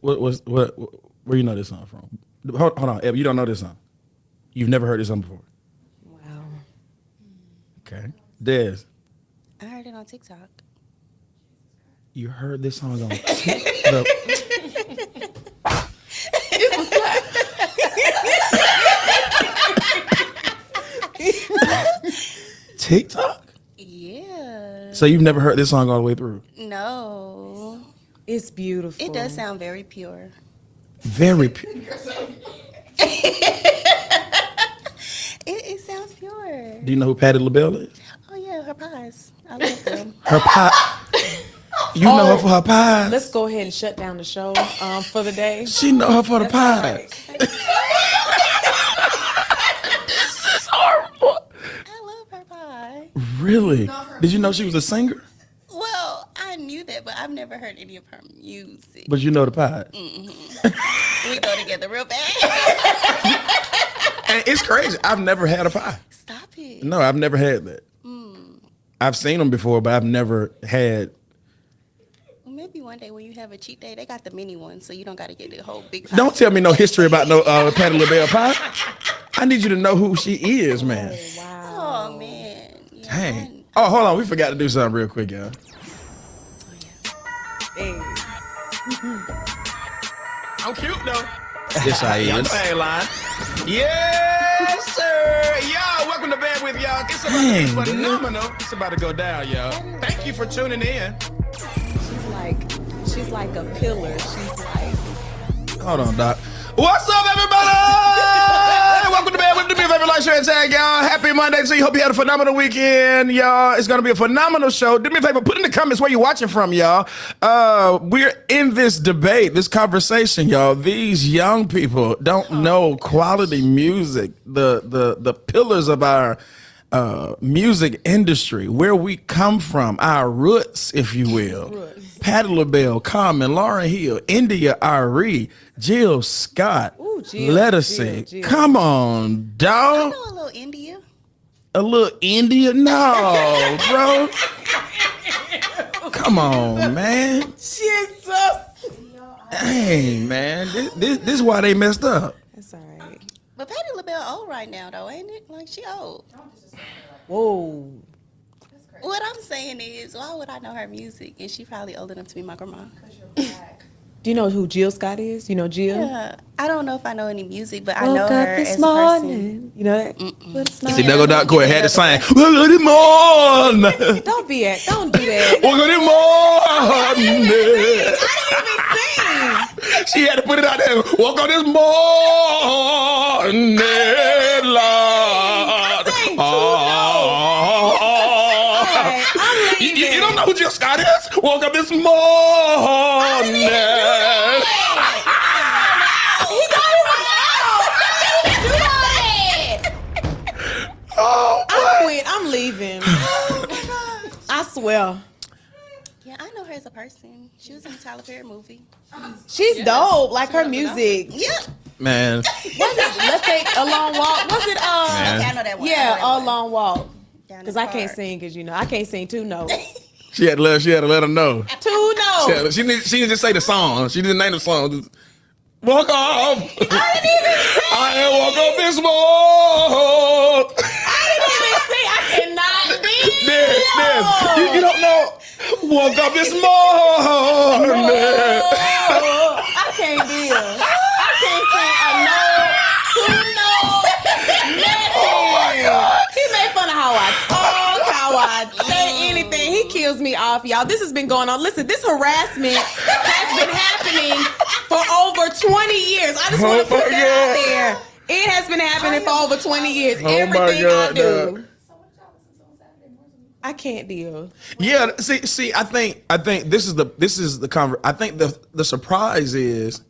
What where you know this song from? Hold on, Eb, you don't know this song. You've never heard this song before. Wow. Okay. Des, I heard it on TikTok. you heard this song on TikTok. TikTok? Yeah. So you've never heard this song all the way through? No. It's beautiful. It does sound very pure. Very It sounds pure. Do you know who Patti LaBelle is? Oh yeah, her pies. I love them. Her pie. You know her for her pies. Let's go ahead and shut down the show for the day. She know her for the pies. It's horrible. I love her pie. Really? Did you know she was a singer? Well, I knew that, but I've never heard any of her music. But you know the pies. We go together real bad. And it's crazy. I've never had a pie. Stop it. No, I've never had that. I've seen them before, but I've never had. Well, maybe one day when you have a cheat day, they got the mini one, so you don't got to get the whole big pie. Don't tell me no history about no Patti LaBelle pie. I need you to know who she is, man. Wow. Oh, man. Yeah, Dang. Oh, hold on. We forgot to do something real quick, y'all. Hey. I'm cute, though. Yes, I am. I ain't lying. Yes, sir. Y'all, welcome to Bed With Y'all. It's about to be phenomenal. It's about to go down, y'all. Thank you for tuning in. She's like a pillar. She's like. Hold on, Doc. What's up, everybody? Welcome to Bed With the Beer Favorite Light Share and Tag, y'all. Happy Monday to you. Hope you had a phenomenal weekend, y'all. It's going to be a phenomenal show. Do me a favor, put in the comments where you're watching from, y'all. We're in this debate, this conversation, y'all. These young people don't know quality music, the pillars of our music industry, where we come from, our roots, if you will. Patti LaBelle, Common, Lauryn Hill, India Arie, Jill Scott, Jill, Lettucey. Jill. Come on, I dog. know a little India. A little India? No, bro. Come on, man. Jesus. Hey, man. This is why they messed up. That's all right. But Patti LaBelle old right now, though, ain't it? Like, she old. Whoa. What I'm saying is, why would I know her music? And she probably old enough to be my grandma. Do you know who Jill Scott is? You know Jill? Yeah, I don't know if I know any music, but I Woke know up her this as a person. morning. You know that? But it's not. See, there go Doc Coy had to sing. Well, good morning. Don't be at. Don't do that. Well, good morning. I didn't even sing. She had to put it out there. Woke up this morning, Lord. You don't know who Jill Scott is? Woke up this morning. Oh, I quit. I'm leaving. I swear. Yeah, I know her as a person. She was in the Tyler Perry movie. She's dope. Like her music. Yeah. man. Was it Let's Take a Long Walk? Was it Man. Okay, I know that one. Yeah, I know A that one. Long Walk. Down in Because the I can't park. sing, because I can't sing two notes. She had to let her know. Two notes. She didn't just say the song. She didn't name the song. Just, woke up. I didn't even sing. I woke up this morning. I didn't even sing. I cannot be. You don't know. Woke up this morning. I can't deal. I can't sing a note, two notes. Oh my God. He made fun of how I talk, how I say anything. He kills me off, y'all. This has been going on. Listen, this harassment has been happening for over 20 years. I just want to put that out there. It has been happening for over 20 years. Everything I do. I can't deal. Yeah, see, I think this is the I think the surprise is,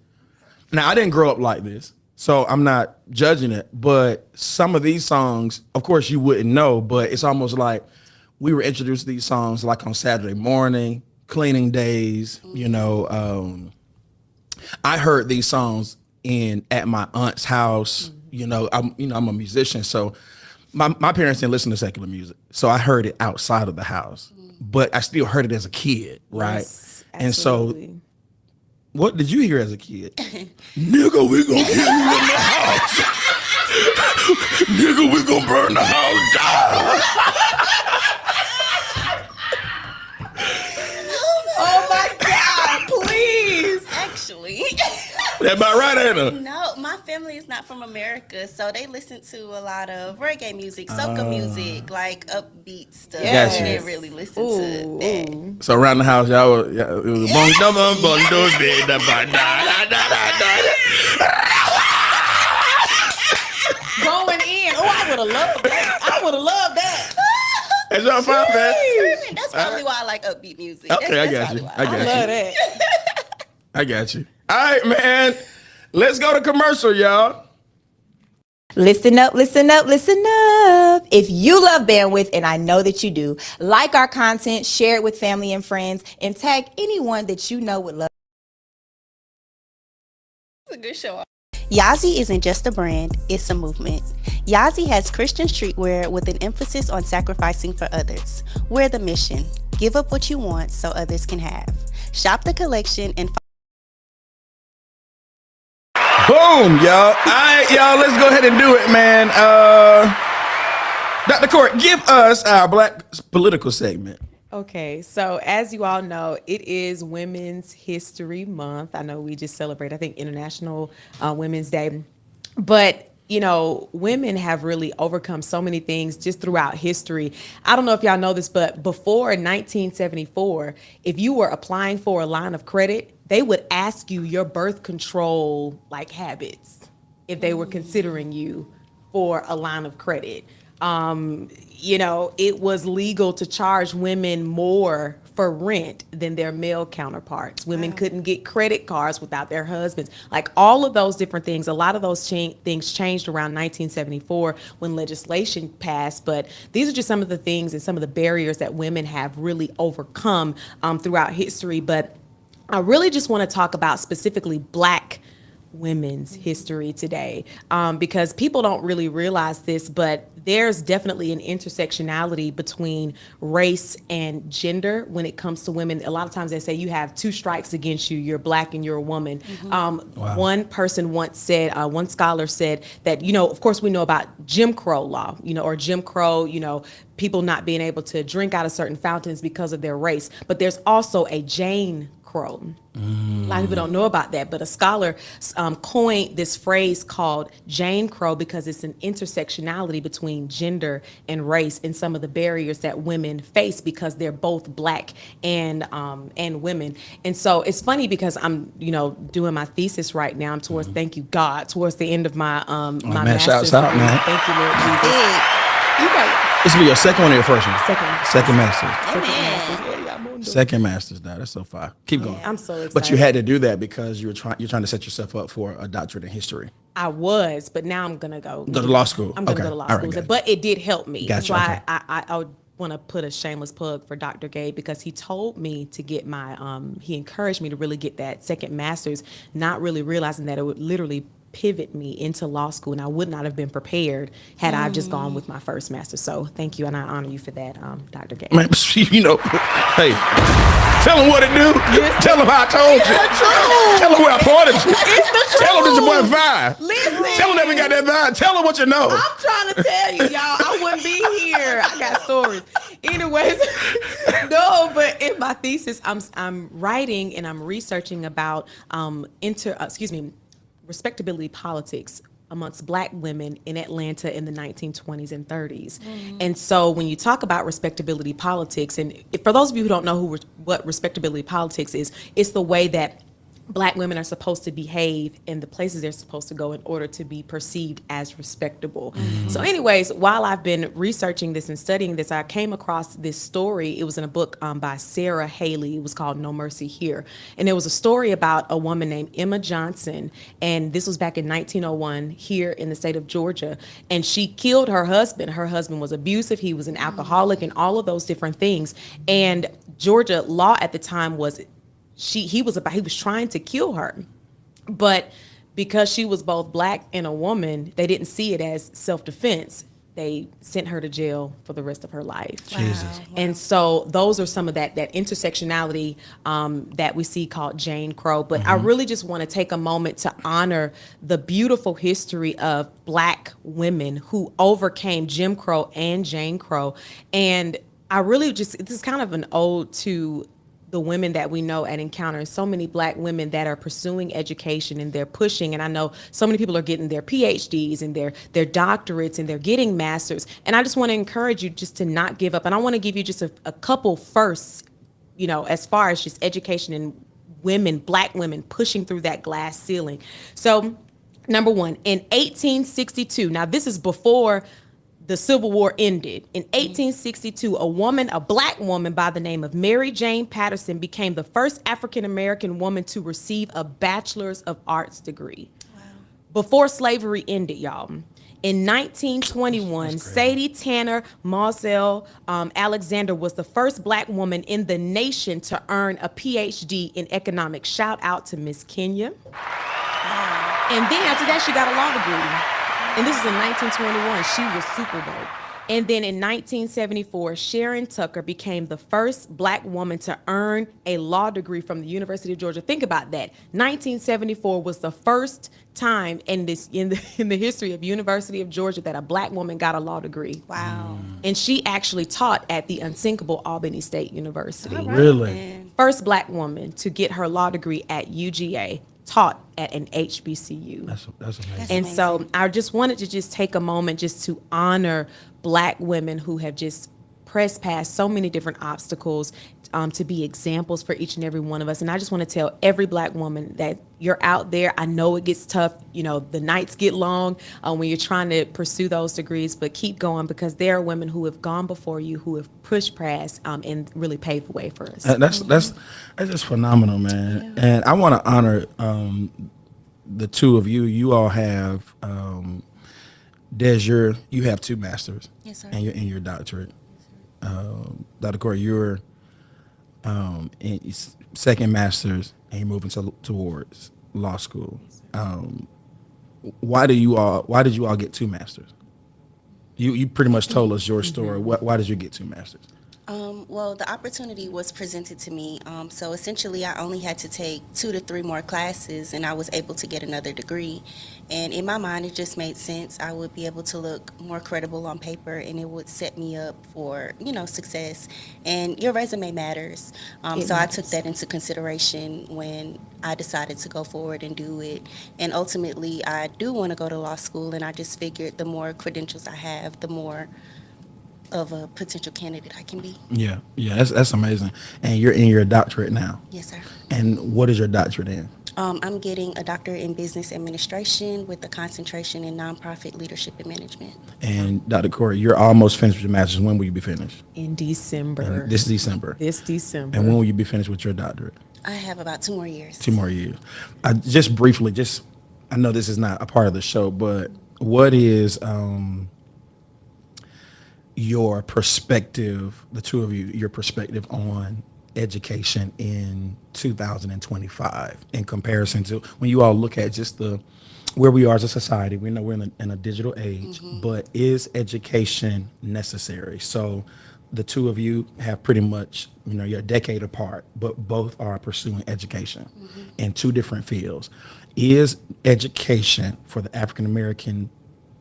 now I didn't grow up like this, so I'm not judging it, but some of these songs, of course you wouldn't know, but it's almost like we were introduced to these songs like on Saturday morning, cleaning days, you know. I heard these songs at my aunt's house, you know, I'm a musician, so my parents didn't listen to secular music, so I heard it outside of the house, but I still heard it as a kid, right? Yes, and so absolutely. What did you hear as a kid? Nigga, we gonna kill you in the house. Nigga, we gonna burn the house down. Oh my God, please. Actually. That about right, ain't it? No, my family is not from America, so they listen to a lot of reggae music, soca music, like upbeat stuff. Yes. They didn't really listen to that. So around the house, y'all were, it was bong dum bong dum da ba da da da da. Going in. Oh, I would have loved that. I would have loved that. That's y'all fine, man. That's probably why I like upbeat music. Okay, I got probably you. why. I got I you. love that. I got you. All right, man. Let's go to commercial, y'all. Listen up, listen up, listen up. If you love bandwidth, and I know that you do, like our content, share it with family and friends, and tag anyone that you know would love. It's a good show. Yazi isn't just a brand, it's a movement. Yazi has Christian streetwear with an emphasis on sacrificing for others. We're the mission. Give up what you want so others can have. Shop the collection and Boom, y'all. All right, y'all, let's go ahead and do it, man. Dr. Court, give us our Black political segment. Okay, so as you all know, it is Women's History Month. I know we just celebrate, I think, International Women's Day. But, you know, women have really overcome so many things just throughout history. I don't know if y'all know this, but before 1974, if you were applying for a line of credit, they would ask you your birth control like habits if they were considering you for a line of credit. You know, it was legal to charge women more for rent than their male counterparts. Women couldn't get credit cards without their husbands. Like all of those different things, a lot of those things changed around 1974 when legislation passed. But these are just some of the things and some of the barriers that women have really overcome throughout history. But I really just want to talk about specifically Black women's history today, because people don't really realize this, but there's definitely an intersectionality between race and gender when it comes to women. A lot of times they say you have two strikes against you, you're Black and you're a woman. One person once said, one scholar said that, you know, of course we know about Jim Crow law, you know, or Jim Crow, you know, people not being able to drink out of certain fountains because of their race, but there's also a Jane Crow. A lot of people don't know about that, but a scholar coined this phrase called Jane Crow because it's an intersectionality between gender and race and some of the barriers that women face because they're both Black and women. And so it's funny because I'm, you know, doing my thesis right now. I'm towards, thank you God, towards the end of my my man, master's shouts out, degree. man. Thank you, Lord Jesus. You right. This will be your second one or your first one? Second master's. Amen. Second master's now. That's so far. Keep going. I'm so excited. But you had to do that because you're trying to set yourself up for a doctorate in history. I was, but now I'm gonna go to law school. I'm gonna Okay. go to law All right, school. got it. But it did help me. Gotcha, So okay. I would want to put a shameless plug for Dr. Gabe because he told me to get my he encouraged me to really get that second master's, not really realizing that it would literally pivot me into law school, and I would not have been prepared had I just gone with my first master. So thank you, and I honor you for that, Dr. Gabe. Man, you know, hey, tell him what to do. Tell him how I told you. Tell him where I pointed you. Tell him that your boy vibe. Listen. Tell him that we got that vibe. Tell him what you know. I'm trying to tell you, y'all, I wouldn't be here. I got stories. Anyways, no, but in my thesis, I'm writing and I'm researching about respectability politics amongst Black women in Atlanta in the 1920s and 30s. And so when you talk about respectability politics, and for those of you who don't know what respectability politics is, it's the way that Black women are supposed to behave in the places they're supposed to go in order to be perceived as respectable. So anyways, while I've been researching this and studying this, I came across this story. It was in a book by Sarah Haley. It was called No Mercy Here. And it was a story about a woman named Emma Johnson. And this was back in 1901 here in the state of Georgia. And she killed her husband. Her husband was abusive. He was an alcoholic and all of those different things. And Georgia law at the time was he was trying to kill her, but because she was both Black and a woman, they didn't see it as self-defense. they sent her to jail for the rest of her life. Jesus. And so those are some of that intersectionality that we see called Jane Crow. But I really just want to take a moment to honor the beautiful history of Black women who overcame Jim Crow and Jane Crow. And I really this is kind of an ode to the women that we know at Encounter, so many Black women that are pursuing education and they're pushing. And I know so many people are getting their PhDs and their doctorates and they're getting masters. And I just want to encourage you just to not give up. And I want to give you just a couple firsts, as far as just education and women, Black women pushing through that glass ceiling. So number one, in 1862, now this is before the Civil War ended. In 1862, a Black woman by the name of Mary Jane Patterson became the first African-American woman to receive a Bachelor's of Arts degree. Wow. Before slavery ended, y'all. In 1921, Sadie Tanner Mausell Alexander was the first Black woman in the nation to earn a PhD in economics. Shout out to Miss Kenya. Wow. And then after that, she got a law degree. And this is in 1921. She was super dope. And then in 1974, Sharon Tucker became the first Black woman to earn a law degree from the University of Georgia. Think about that. 1974 was the first time in the history of University of Georgia that a Black woman got a law degree. Wow. And she actually taught at the unsinkable Albany State University. Right, Really? man. First Black woman to get her law degree at UGA. Taught at an HBCU. That's amazing. And so I just wanted to just take a moment just to honor Black women who have just pressed past so many different obstacles to be examples for each and every one of us. And I just want to tell every Black woman that you're out there. I know it gets tough. The nights get long when you're trying to pursue those degrees, but keep going because there are women who have gone before you, who have pushed past and really paved the way for us. That's just phenomenal, man. Yeah. And I want to honor the two of you. You all have Des, you have 2 masters. Yes, sir. And you're in your doctorate. Dr. Corey, you're in second master's and you're moving towards law school. Why did you all get 2 masters? You pretty much told us your story. Why did you get 2 masters? Well, the opportunity was presented to me. So essentially, I only had to take 2 to 3 more classes, and I was able to get another degree. And in my mind, it just made sense. I would be able to look more credible on paper, and it would set me up for, success. And your resume matters. So I took that into consideration when I decided to go forward and do it. And ultimately, I do want to go to law school, and I just figured the more credentials I have, the more of a potential candidate I can be. Yeah, that's amazing. And you're in your doctorate now. Yes, sir. And what is your doctorate in? I'm getting a doctorate in business administration with a concentration in nonprofit leadership and management. And Dr. Corey, you're almost finished with your master's. When will you be finished? In December. This December. This December. And when will you be finished with your doctorate? I have about 2 more years. 2 more years. Just briefly, I know this is not a part of the show, but what is your perspective, the two of you, your perspective on education in 2025 in comparison to when you all look at just where we are as a society? We know we're in a digital age, but is education necessary? So the two of you have pretty much, you're a decade apart, but both are pursuing education in 2 different fields. Is education for the African American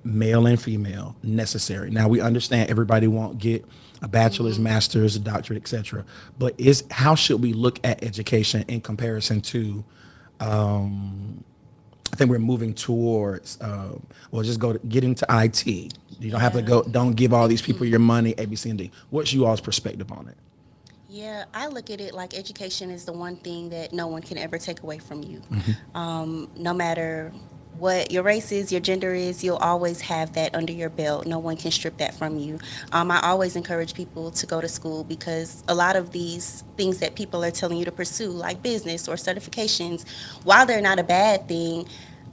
male and female necessary? Now we understand everybody won't get a bachelor's, master's, a doctorate, etc. But how should we look at education in comparison to? I think we're moving towards. Just get into IT. You don't have to go. Don't give all these people your money. A, B, C, and D. What's you all's perspective on it? Yeah, I look at it like education is the one thing that no one can ever take away from you. No matter what your race is, your gender is, you'll always have that under your belt. No one can strip that from you. I always encourage people to go to school because a lot of these things that people are telling you to pursue, like business or certifications, while they're not a bad thing,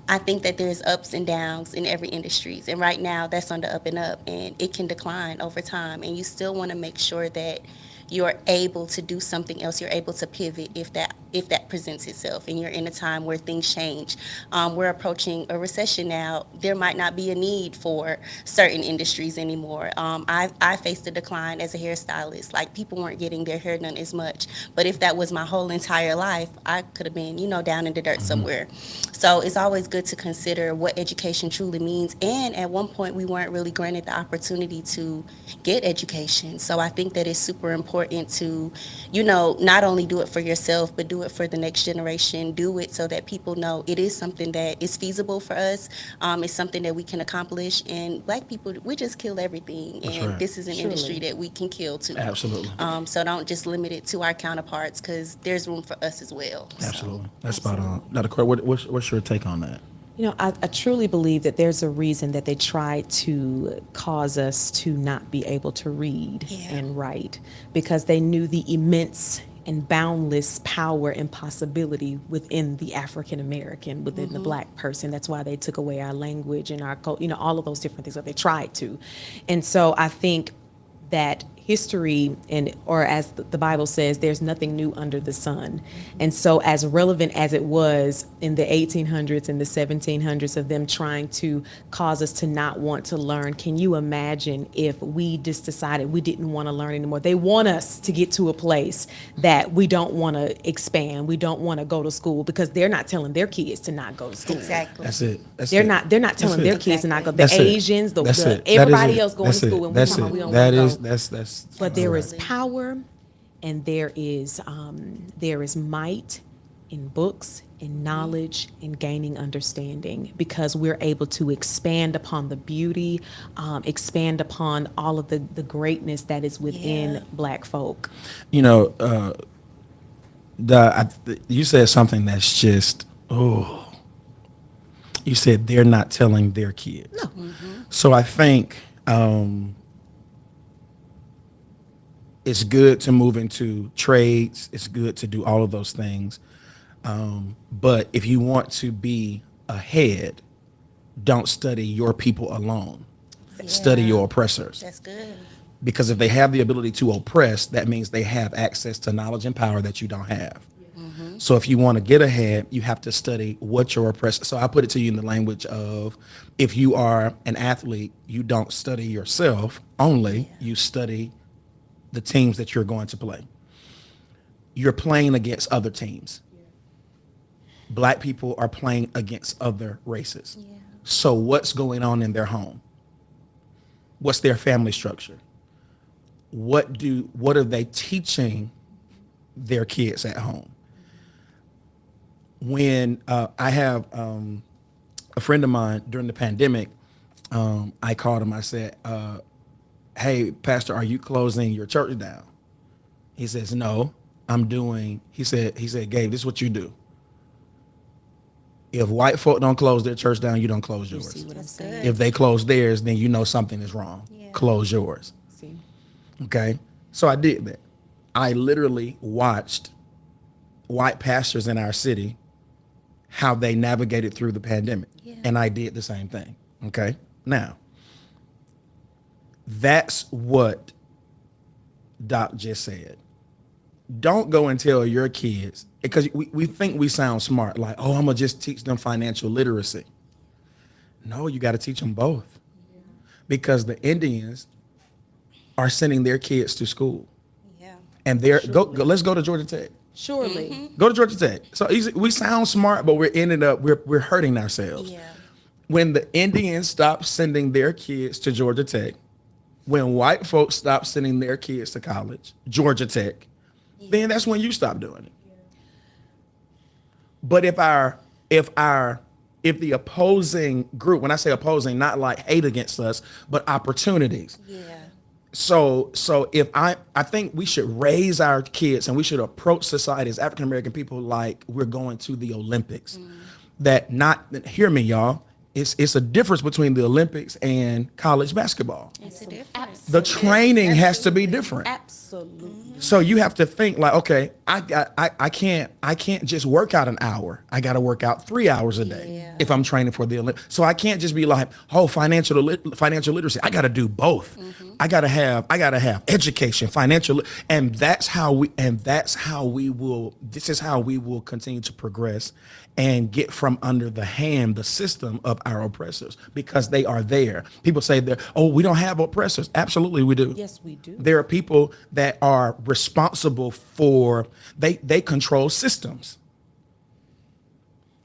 I think that there's ups and downs in every industry. And right now, that's on the up and up, and it can decline over time. And you still want to make sure that you're able to do something else. You're able to pivot if that presents itself, and you're in a time where things change. We're approaching a recession now. There might not be a need for certain industries anymore. I faced a decline as a hairstylist. Like, people weren't getting their hair done as much. But if that was my whole entire life, I could have been, down in the dirt somewhere. So it's always good to consider what education truly means. And at one point, we weren't really granted the opportunity to get education. So I think that it's super important to, not only do it for yourself, but do it for the next generation. Do it so that people know it is something that is feasible for us. It's something that we can accomplish. And Black people, we just kill everything. And right. this is an industry that we can kill too. Absolutely. So don't just limit it to our counterparts, because there's room for us as well. Absolutely. That's spot on. Now, Dakota, what's your take on that? I truly believe that there's a reason that they try to cause us to not be able to read and write, because they knew the immense and boundless power and possibility within the African American, within the Black person. That's why they took away our language and our, all of those different things that they tried to. And so I think that history, or as the Bible says, there's nothing new under the sun. And so as relevant as it was in the 1800s and the 1700s of them trying to cause us to not want to learn, can you imagine if we just decided we didn't want to learn anymore? They want us to get to a place that we don't want to expand, we don't want to go to school, because they're not telling their kids to not go to school. Exactly. That's it. They're not telling their kids to not go. The That's it. Asians, That's it. everybody That is else going to it. school, and That's we don't That want is to go. that's. But there is power, and there is might in books, in knowledge, in gaining understanding, because we're able to expand upon the beauty, expand upon all of the greatness that is within Black folk. You said something that's just, you said they're not telling their kids. No. So I think it's good to move into trades. It's good to do all of those things. But if you want to be ahead, don't study your people alone. Study your oppressors. That's good. Because if they have the ability to oppress, that means they have access to knowledge and power that you don't have. So if you want to get ahead, you have to study what your oppressor. So I put it to you in the language of, if you are an athlete, you don't study yourself only, you study the teams that you're going to play. You're playing against other teams. Black people are playing against other races. So what's going on in their home? What's their family structure? What are they teaching their kids at home? When I have a friend of mine during the pandemic, I called him. I said, hey, Pastor, are you closing your church down? He says, no, I'm doing, he said, Gabe, this is what you do. If white folk don't close their church down, you don't close yours. See what I'm saying? If they close theirs, then you know something is wrong. Close yours. See. Okay? So I did that. I literally watched white pastors in our city, how they navigated through the pandemic. And I did the same thing. Okay? Now, that's what Doc just said. Don't go and tell your kids, because we think we sound smart, like, oh, I'm going to just teach them financial literacy. No, you got to teach them both. Because the Indians are sending their kids to school. And they're, let's go to Georgia Tech. Surely. Go to Georgia Tech. So we sound smart, but we're hurting ourselves. When the Indians stopped sending their kids to Georgia Tech, when white folks stopped sending their kids to college, Georgia Tech, then that's when you stop doing it. But if the opposing group, when I say opposing, not like hate against us, but opportunities. So if I think we should raise our kids and we should approach society as African American people like we're going to the Olympics. Hear me, y'all. It's a difference between the Olympics and college basketball. It's a difference. The training has to be different. Absolutely. So you have to think like, okay, I can't just work out an hour. I got to work out 3 hours a day if I'm training for the Olympics. So I can't just be like, oh, financial literacy. I got to do both. I gotta have education, financial, and this is how we will continue to progress and get from under the system of our oppressors, because they are there. People say that, oh, we don't have oppressors. Absolutely we do. Yes, we do. There are people that are responsible for, they control systems.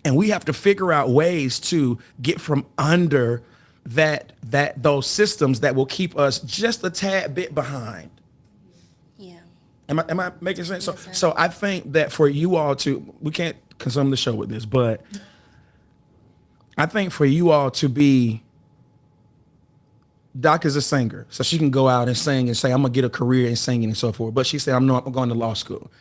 And we have to figure out ways to get from under those systems that will keep us just a tad bit behind. Yeah. Am I making sense? So I think that for you all to, we can't consume the show with this, but I think for you all to be, Doc is a singer, so she can go out and sing and say, I'm gonna get a career in singing and so forth. But she said, I'm going to law school.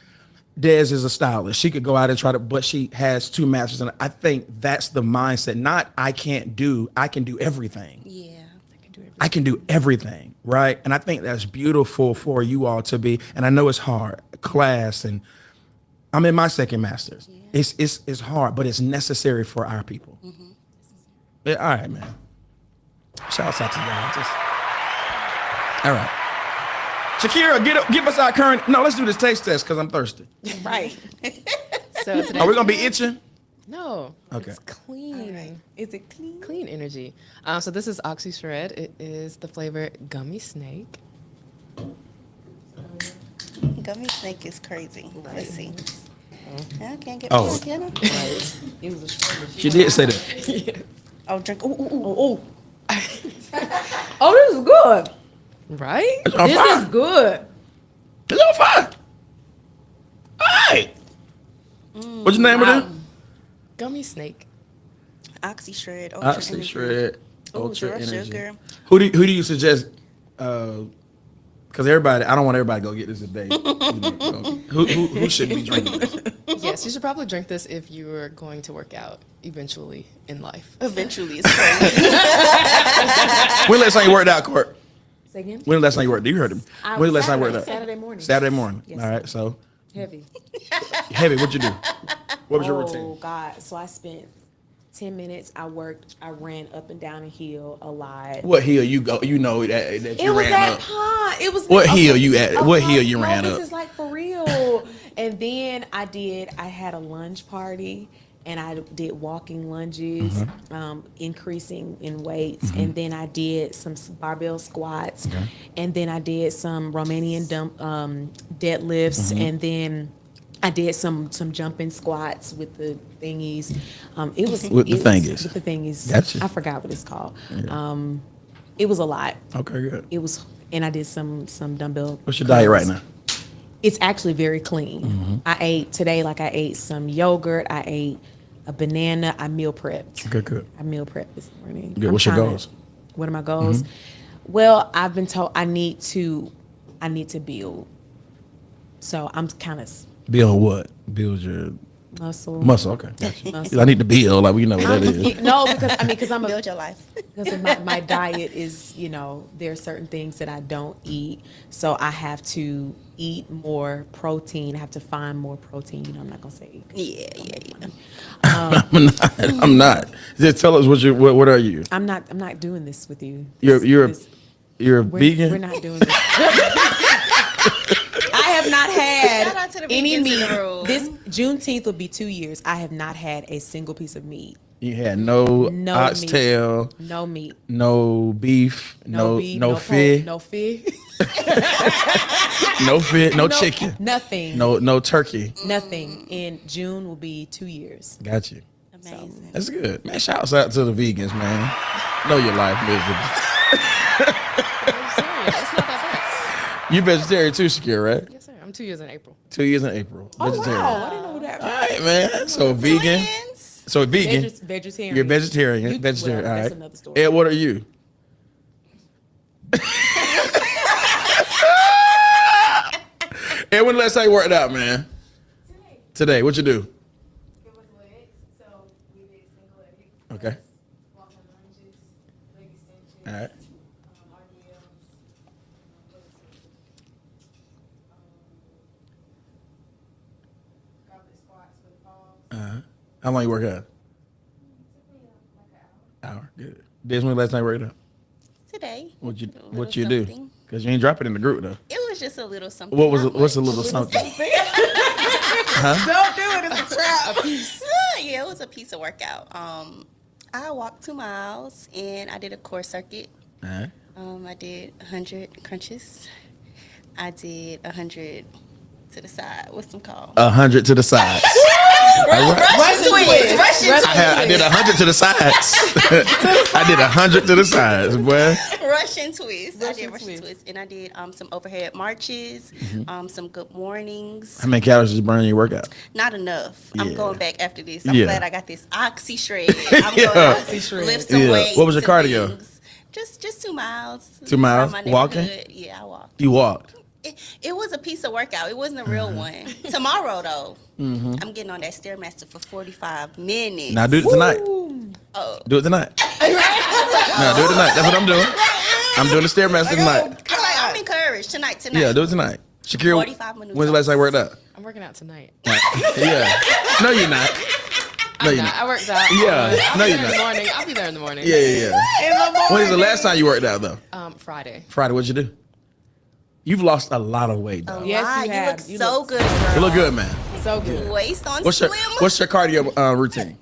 Dez is a stylist. She could go out and try to, but she has 2 masters. And I think that's the mindset. Not I can do everything. Yeah. I can do everything, right? And I think that's beautiful for you all to be, and I know it's hard, class, and I'm in my 2nd master's. Yeah. It's hard, but it's necessary for our people. Mm-hmm. Yeah, all right, man. Shouts out to y'all. All right. Shakira, give us our current, no, let's do this taste test because I'm thirsty. Right. So today, Are we going to be itching? No. Okay. It's clean. Right. Is it clean? Clean energy. So this is Oxy Shred. It is the flavor Gummy Snake. Gummy snake is crazy. Let's see. I can't get Oh. piano. It was a shred. She did say that. Yeah. Oh, drink. Ooh. Oh, this is good. Right? It's on This fire. is good. It's on fire. All right. What's your name of it? Gummy Snake. Oxy shred. Ultra Oxy energy. Shred. Ooh, Ultra zero energy. sugar. Who do you suggest? Because everybody, I don't want everybody to go get this today. Who should be drinking this? Yes, you should probably drink this if you are going to work out eventually in life. Eventually, it's crazy. When last time you worked out, Court? Say again? When last time you worked? You heard him. When last time you worked out? Saturday morning. Saturday morning. Yes. All right. So Heavy. heavy. What'd you do? What was your Oh routine? God! So I spent 10 minutes. I ran up and down a hill a lot. What hill you go? You know that you It was ran at up. Pond. It was What hill you at? What hill you ran this up? is like for real. And then I had a lunge party, and I did walking lunges, increasing in weights, and then I did some barbell squats, and then I did some Romanian deadlifts, and then I did some jumping squats with the thingies. With the thingies. Gotcha. I forgot what it's called. It was a lot. Okay, good. It was, and I did some dumbbell. What's your diet right now? It's actually very clean. I ate some yogurt. I ate a banana. I meal prepped. Good. I meal prepped this morning. Good. What's your goals? What are my goals? Well, I've been told I need to build. So I'm kind of Build what? Build your muscle. Okay. Gotcha. Muscle. I need to build. Like we know what that is. No, because I'm Build your life. because of my diet is, there are certain things that I don't eat. So I have to eat more protein. I have to find more protein. I'm not going to say eat. Yeah. I'm not. Just tell us what are you? I'm not doing this with you. You're a We're vegan? We're not doing this. I have not Shout out to had the any vegans in meat. the room. This Juneteenth will be 2 years. I have not had a single piece of meat. You had no No oxtail, No meat. no beef, no beef, fish, pork, no fish. no fish, no chicken, Nothing. no turkey. Nothing. In June will be 2 years. Got you. Amazing. That's good, man. Shouts out to the vegans, man. Know your life, miserable. It's not that You vegetarian too, Shakira, right? bad. Yes, sir. I'm 2 years in April. 2 years in April. Vegetarian. Oh, I didn't know that. All right, man. So vegan. Twins. So vegan. Vegetarian. You're vegetarian. You- Vegetarian. well, All that's right. another story. Ed, what are you? Ed, when the last time you worked out, man? Today. What you do? It was legs, so we did single leg hip Okay. press, walking lunges, leg extensions, All right. RDLs, goblet squats with balls. How long you work out? Took me like an hour. Hour. Good. Des, when the last time you worked out? Today. What you Little do? something. Because you ain't drop it in the group, though. It was just a little something. What's a little something? Don't do it. It's a trap. Yeah, it was a piece of workout. I walked 2 miles and I did a core circuit. All right. I did 100 crunches. I did 100 to the side. What's them called? 100 to the sides. Russian twist. I did 100 to the sides. I did 100 to the sides, boy. Russian twist. I did Russian twist. twist. And I did some overhead marches, some good mornings. How many calories did you burn in your workout? Not enough. Yeah. I'm going back after this. I'm Yeah. glad I got this oxy shred. I'm Yeah. going to lift some Yeah. weights. What was your and cardio? things. Just 2 miles. 2 miles? Around my Walking? neighborhood. Yeah, I walked. You walked. It was a piece of workout. It wasn't a real one. Tomorrow, though, I'm getting on that Stairmaster for 45 minutes. Now do it tonight. Oh. Do it tonight. No, do it tonight. That's what I'm doing. I'm doing the Stairmaster tonight. I'm encouraged. Tonight. Yeah, do it tonight. Shakira, 45 minutes. when's the last time you worked out? I'm working out tonight. Yeah. No, you're not. No, you're I not. worked out. Yeah. I'll No, be you're there in the not. morning. I'll be there in the morning. Yeah. In the morning. When's the last time you worked out, though? Friday. Friday, what'd you do? You've lost a lot of weight, though. Yes, Wow, you you have. look You so look good. You look good, man. So good. Waist on What's your slim. cardio routine?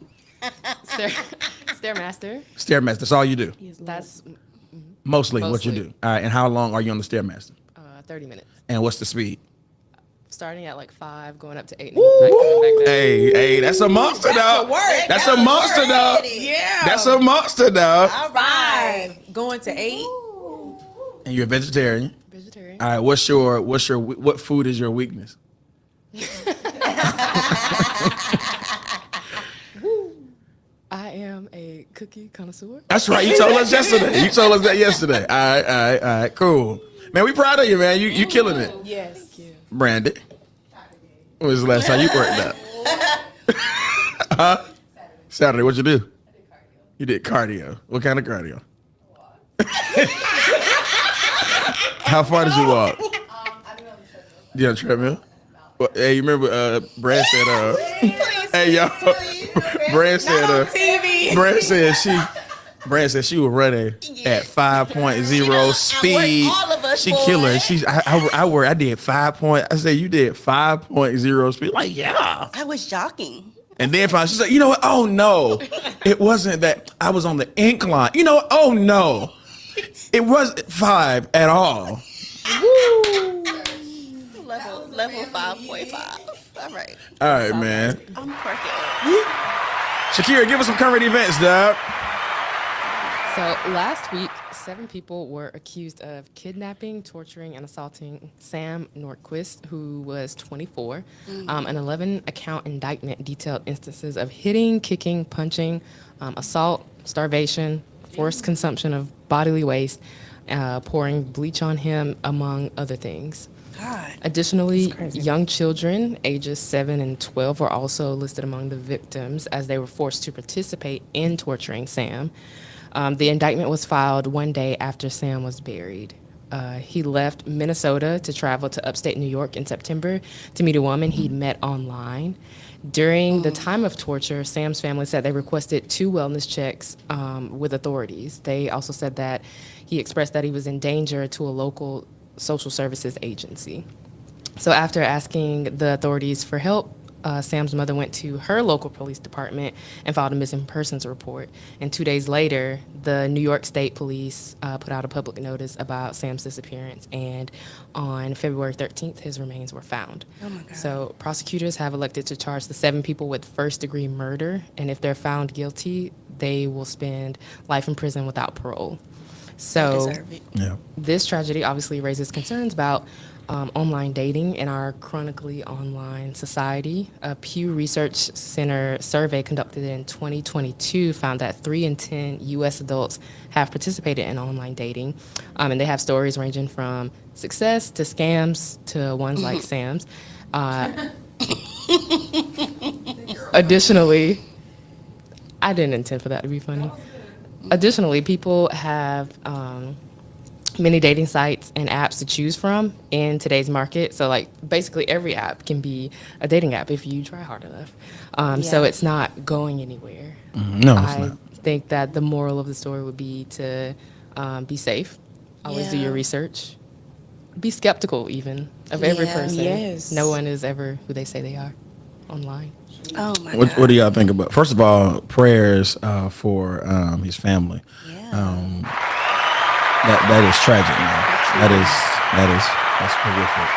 Stairmaster. Stairmaster. That's all you do. That's Mostly what you Mostly. do. All right. And how long are you on the Stairmaster? 30 minutes. And what's the speed? Starting at like 5, going up to 8. And coming back down. Hey, that's a monster, dog. That's a monster, dog. Yeah. That's a monster, dog. All right. 5 going to 8. And you're a vegetarian. Vegetarian. All right. What food is your weakness? I am a cookie connoisseur. That's right. You told us yesterday. You told us that yesterday. All right. Cool. Man, we proud of you, man. You killing it. Yes. Brandy. When was the last time you worked out? Huh? Saturday. What'd you do? You did cardio. What kind of cardio? How far did you walk? You on the treadmill? Well, hey, you remember Brad said, hey, y'all. Brad said, Brad said she was running at 5.0 speed. all of us, She boy. killing. I did 5 point. I said, you did 5.0 speed. Like, yeah. I was jogging. And then finally, she's like, you know what? Oh, no. It wasn't that. I was on the incline. You know what? Oh, no. It wasn't 5 at all. Level 5.5. All right. All right, man. I'm quirky up. Shakira, give us some current events, dog. So last week, 7 people were accused of kidnapping, torturing, and assaulting Sam Nordquist, who was 24. An 11-account indictment detailed instances of hitting, kicking, punching, assault, starvation, forced consumption of bodily waste, pouring bleach on him, among other things. God. Additionally, young children ages 7 and 12 were also listed among the victims as they were forced to participate in torturing Sam. The indictment was filed one day after Sam was buried. He left Minnesota to travel to upstate New York in September to meet a woman he'd met online. During the time of torture, Sam's family said they requested 2 wellness checks with authorities. They also said that he expressed that he was in danger to a local social services agency. So after asking the authorities for help, Sam's mother went to her local police department and filed a missing persons report. And 2 days later, the New York State Police put out a public notice about Sam's disappearance. And on February 13th, his remains were found. Oh my God. So prosecutors have elected to charge the 7 people with first-degree murder. And if they're found guilty, they will spend life in prison without parole. So Deserve it. Yeah. this tragedy obviously raises concerns about online dating in our chronically online society. A Pew Research Center survey conducted in 2022 found that 3 in 10 U.S. adults have participated in online dating, and they have stories ranging from success to scams to ones like Sam's. Additionally, I didn't intend for that to be funny. Additionally, people have many dating sites and apps to choose from in today's market. So, like, basically every app can be a dating app if you try hard enough. So it's not going anywhere. No, it's I not. think that the moral of the story would be to be safe. Always do Yeah. your research. be skeptical even of every Yeah. person. Yes. No one is ever who they say they are online. Oh my What God. do y'all think about? First of all, prayers for his family. Yeah. That is tragic, man. That's horrific.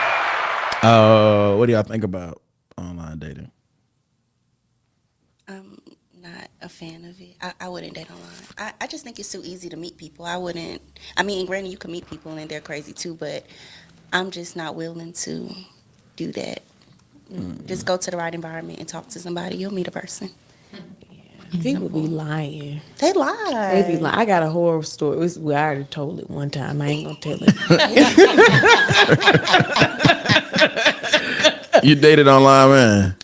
What do y'all think about online dating? I'm not a fan of it. I wouldn't date online. I just think it's too easy to meet people. I mean, granted, you can meet people and they're crazy too, but I'm just not willing to do that. Just go to the right environment and talk to somebody. You'll meet a person. People be lying. They lie. They be lying. I got a horror story. I already told it one time. I ain't gonna tell it. You dated online, man.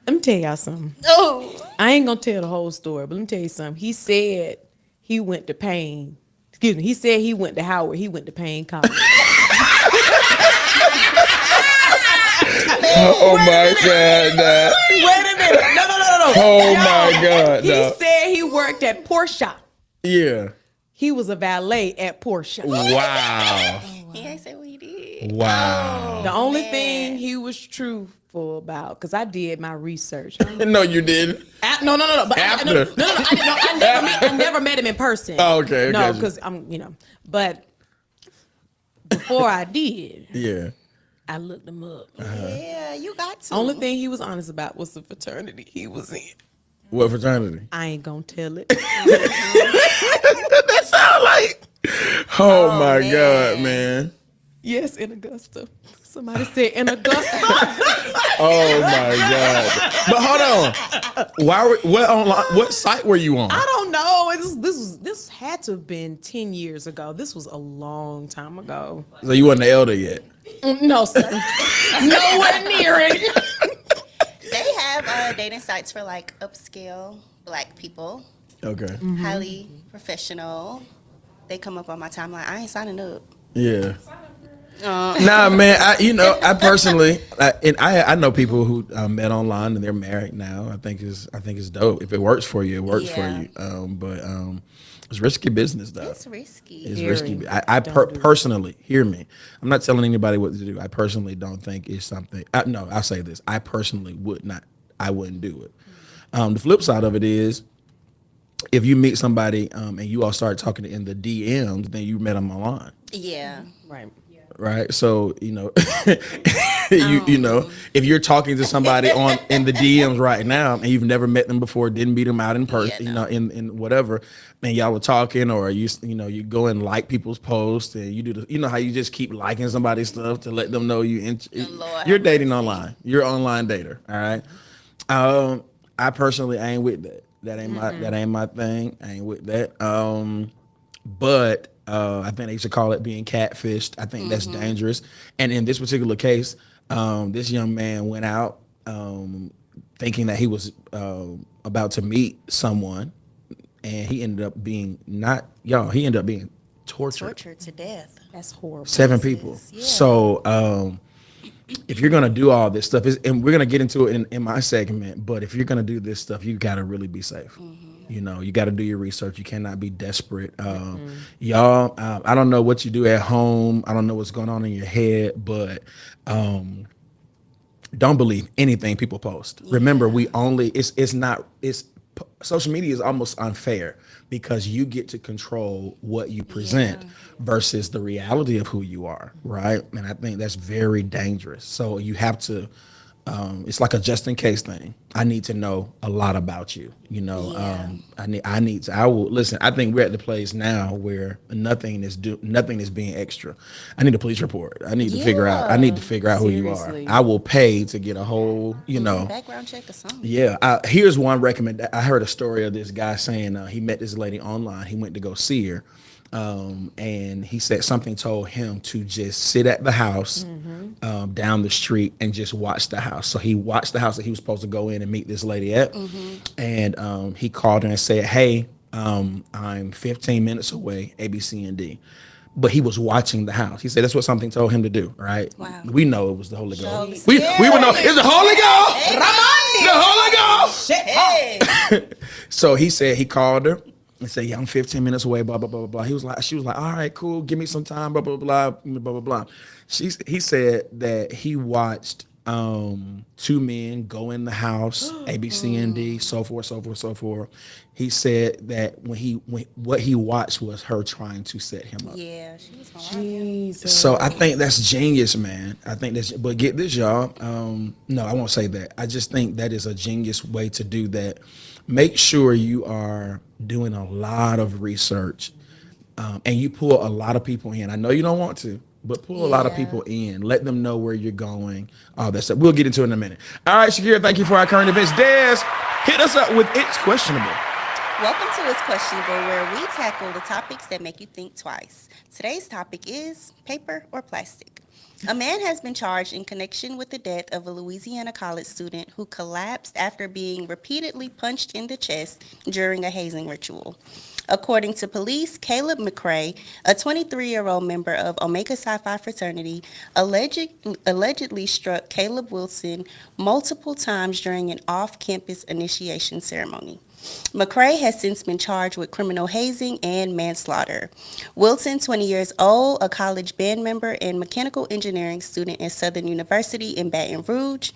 Let me tell y'all something. Oh. I ain't gonna tell the whole story, but let me tell you something. He said he went to Payne. Excuse me. He said he went to Howard. He went to Payne College. Oh my God, dog. Wait a minute. No. Oh my God, He dog. said he worked at Porsche. Yeah. He was a valet at Porsche. Wow. He ain't say what he did. Wow. The only thing he was truthful about, because I did my research. No, you didn't. No. But After. I never met him in person. Oh, okay, No, gotcha. because but before I did, Yeah. I looked him up. Yeah, you got to. Only thing he was honest about was the fraternity he was in. What fraternity? I ain't gonna tell it. That sound like. Oh my man. God, man. Yes, in Augusta. Somebody said in Augusta. Oh my God. But hold on. What site were you on? I don't know. This had to have been 10 years ago. This was a long time ago. So you wasn't the elder yet. No, sir. Nowhere near it. They have dating sites for like upscale Black people, Okay. highly professional. They come up on my timeline. I ain't signing up. Yeah. Nah, man. I personally, I know people who met online and they're married now. I think it's dope. If it works for you, it works for Yeah. you. But it's risky business, though. It's risky. It's Very. risky. I personally, hear me. I'm not telling anybody what to do. I personally don't think it's something. No, I'll say this. I personally would not. I wouldn't do it. The flip side of it is, if you meet somebody and you all start talking in the DMs, then you met them online. Yeah. Right. Right. So, you know, you know, if you're talking to somebody in the DMs right now and you've never met them before, didn't meet them out in person, Yeah, you know, in whatever, and y'all were talking, or you go and like people's posts and you do you know how you just keep liking somebody's stuff to let them know Lord you're have dating online. You're an online dater. All right. I personally ain't with that. That ain't my thing. I ain't with that. But I think they should call it being catfished. I think that's dangerous. And in this particular case, this young man went out thinking that he was about to meet someone, and he ended up being being tortured. Tortured to death. That's horrible. 7 people. Yeah. So if you're gonna do all this stuff, and we're gonna get into it in my segment, but if you're gonna do this stuff, you gotta really be safe. You know, you got to do your research. You cannot be desperate. Y'all, I don't know what you do at home. I don't know what's going on in your head, but don't believe anything people post. Remember, social media is almost unfair because you get to control what you present versus the reality of who you are, right? And I think that's very dangerous. So you have to, it's like a just in case thing. I need to know a lot about you, you know. I will listen. I think we're at the place now where nothing is being extra. I need a police report. I need to figure out who you are. Seriously. I will pay to get a whole, you know. Background check or something. Yeah, here's one recommend. I heard a story of this guy saying he met this lady online. He went to go see her, and he said something told him to just sit at the house down the street and just watch the house. So he watched the house that he was supposed to go in and meet this lady at, and he called her and said, "Hey, I'm 15 minutes away, A, B, C, and D." But he was watching the house. He said that's what something told him to do, right? Wow. We know it was the Holy Ghost. Holy We would know it's the Holy Ghost. The Holy Ghost. Hey. So he said he called her and say, yeah, I'm 15 minutes away, blah, blah, blah, blah, blah. She was like, all right, cool, give me some time, blah, blah, blah, blah, blah, blah, blah. He said that he watched two men go in the house, A, B, C, and D, so forth, so forth, so forth. He said that what he watched was her trying to set him up. Yeah, she was gonna Jesus. So I think that's genius, man. I think that's, but get this, y'all. No, I won't say that. I just think that is a genius way to do that. Make sure you are doing a lot of research, and you pull a lot of people in. I know you don't want to, but pull a lot of people in. Let them know where you're going. All that stuff. We'll get into it in a minute. All right, Shakira, thank you for our current events. Des, hit us up with It's Questionable. Welcome to It's Questionable, where we tackle the topics that make you think twice. Today's topic is paper or plastic. A man has been charged in connection with the death of a Louisiana college student who collapsed after being repeatedly punched in the chest during a hazing ritual. According to police, Caleb McCrae, a 23-year-old member of Omega Psi Phi fraternity, allegedly struck Caleb Wilson multiple times during an off-campus initiation ceremony. McCrae has since been charged with criminal hazing and manslaughter. Wilson, 20 years old, a college band member and mechanical engineering student at Southern University in Baton Rouge.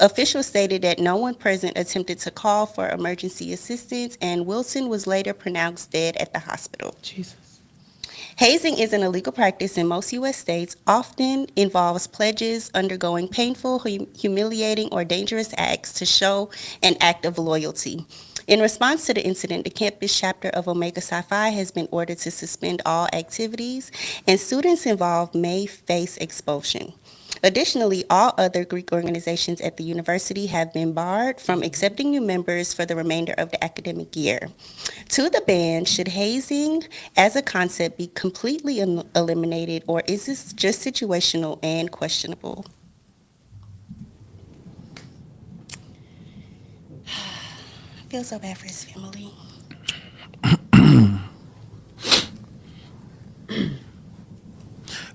Officials stated that no one present attempted to call for emergency assistance, and Wilson was later pronounced dead at the hospital. Jesus. Hazing is an illegal practice in most U.S. states, often involves pledges, undergoing painful, humiliating, or dangerous acts to show an act of loyalty. In response to the incident, the campus chapter of Omega Psi Phi has been ordered to suspend all activities, and students involved may face expulsion. Additionally, all other Greek organizations at the university have been barred from accepting new members for the remainder of the academic year. To the ban, should hazing as a concept be completely eliminated, or is this just situational and questionable? I feel so bad for his family.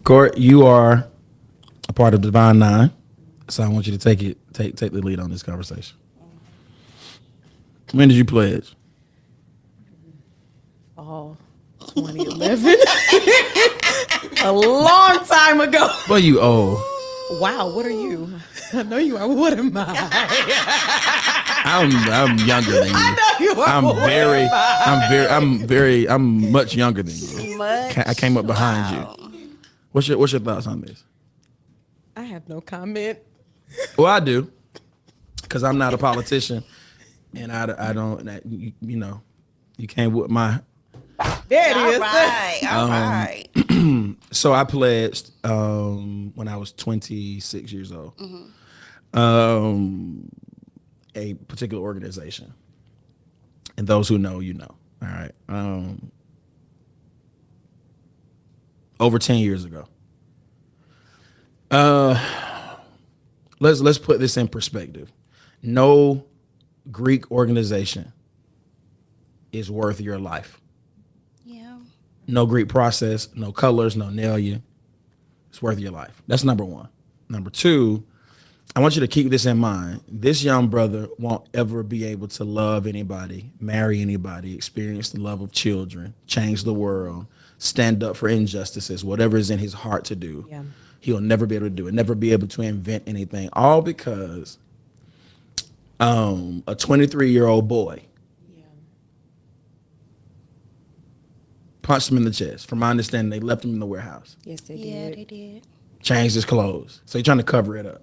Court, you are a part of Divine Nine, so I want you to take the lead on this conversation. When did you pledge? Fall 2011. A long time ago. Well, you old. Wow, what are you? I know you are. What am I? I'm younger than you. I know you are. I'm much younger than you. I came up behind you. What's your thoughts on this? I have no comment. Well, I do, because I'm not a politician, and I don't. You know, you can't whoop my. There it is. All right. So I pledged when I was 26 years old. A particular organization, and those who know, you know. All right. Over 10 years ago. Let's put this in perspective. No Greek organization is worth your life. Yeah. No Greek process, no colors, no nail you. It's worth your life. That's number one. Number two, I want you to keep this in mind. This young brother won't ever be able to love anybody, marry anybody, experience the love of children, change the world, stand up for injustices, whatever is in his heart to do. Yeah. He'll never be able to do it, never be able to invent anything, all because a 23-year-old boy punched him in the chest. From my understanding, they left him in the warehouse. Yes, they did. Yeah, they did. Changed his clothes. So he's trying to cover it up.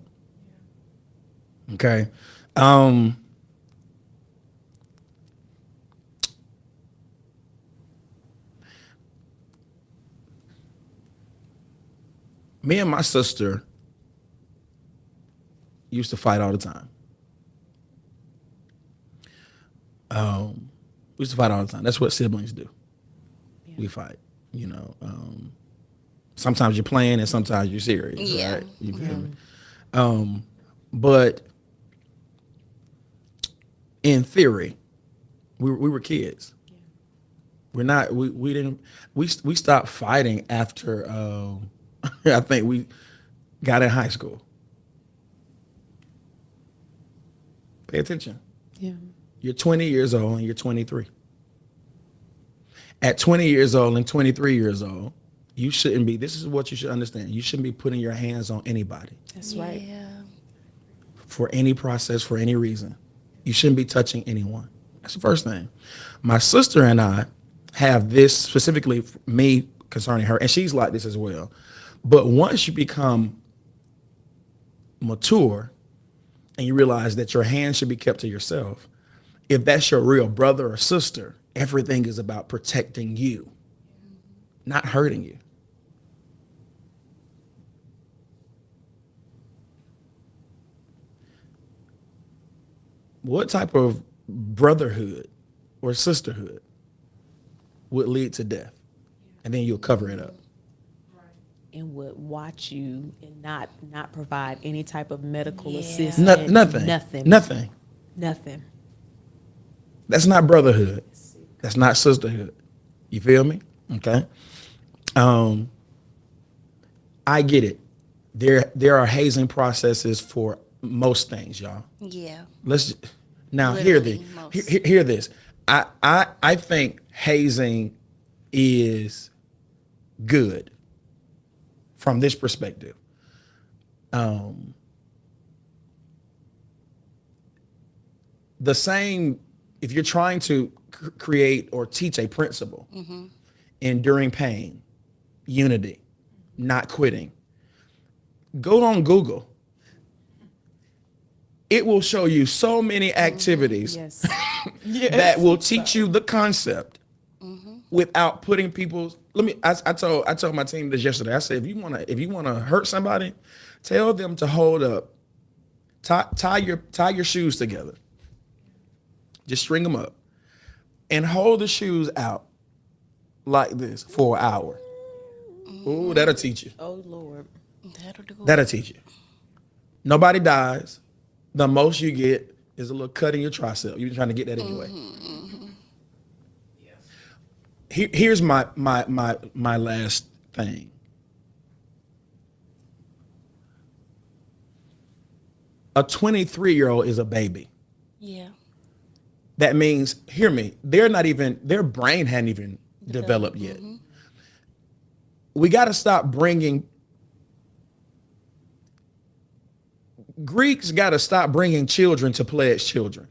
Okay. Me and my sister used to fight all the time. We used to fight all the time. That's what siblings do. Yeah. We fight, you know. Sometimes you're playing and sometimes you're serious. Yeah. Right? You feel me? But in theory, we were kids. Yeah. We're not. We didn't. We stopped fighting after. I think we got in high school. Pay attention. Yeah. You're 20 years old and you're 23. At 20 years old and 23 years old, you shouldn't be, this is what you should understand. You shouldn't be putting your hands on anybody. That's right. For any process, for any reason. You shouldn't be touching anyone. That's the first thing. My sister and I have this, specifically me concerning her, and she's like this as well. But once you become mature and you realize that your hands should be kept to yourself, if that's your real brother or sister, everything is about protecting you, not hurting you. What type of brotherhood or sisterhood would lead to death? And then you'll cover it up. And would watch you and not provide any type of medical Yeah. assistance. Nothing. Nothing. That's not brotherhood. That's not sisterhood. You feel me? Okay. I get it. There are hazing processes for most things, y'all. Yeah. Let's now Literally, most. hear this. I think hazing is good from this perspective. The same, if you're trying to create or teach a principle, enduring pain, unity, not quitting, go on Google. It will show you so many activities Yes. that will teach you the concept without putting people's. I told my team this yesterday. I said, if you wanna hurt somebody, tell them to hold up, tie your shoes together, just string them up, and hold the shoes out like this for an hour. Ooh, that'll teach you. Oh Lord. That'll teach you. Nobody dies. The most you get is a little cut in your tricep. You're trying to get that anyway. Here's my last thing. A 23-year-old is a baby. Yeah. That means, hear me, their brain hadn't even developed yet. We got to stop bringing. Greeks got to stop bringing children to play as children.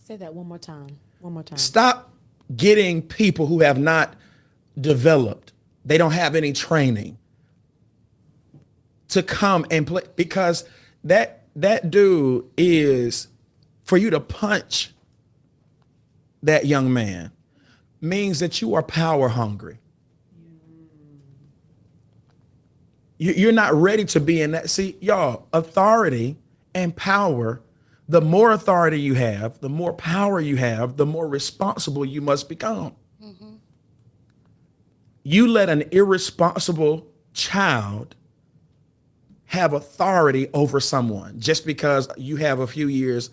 Say that one more time. Stop getting people who have not developed, they don't have any training, to come and play, because that dude is, for you to punch that young man means that you are power hungry. You're not ready to be in that. See, y'all, authority and power, the more authority you have, the more power you have, the more responsible you must become. You let an irresponsible child have authority over someone just because you have a few years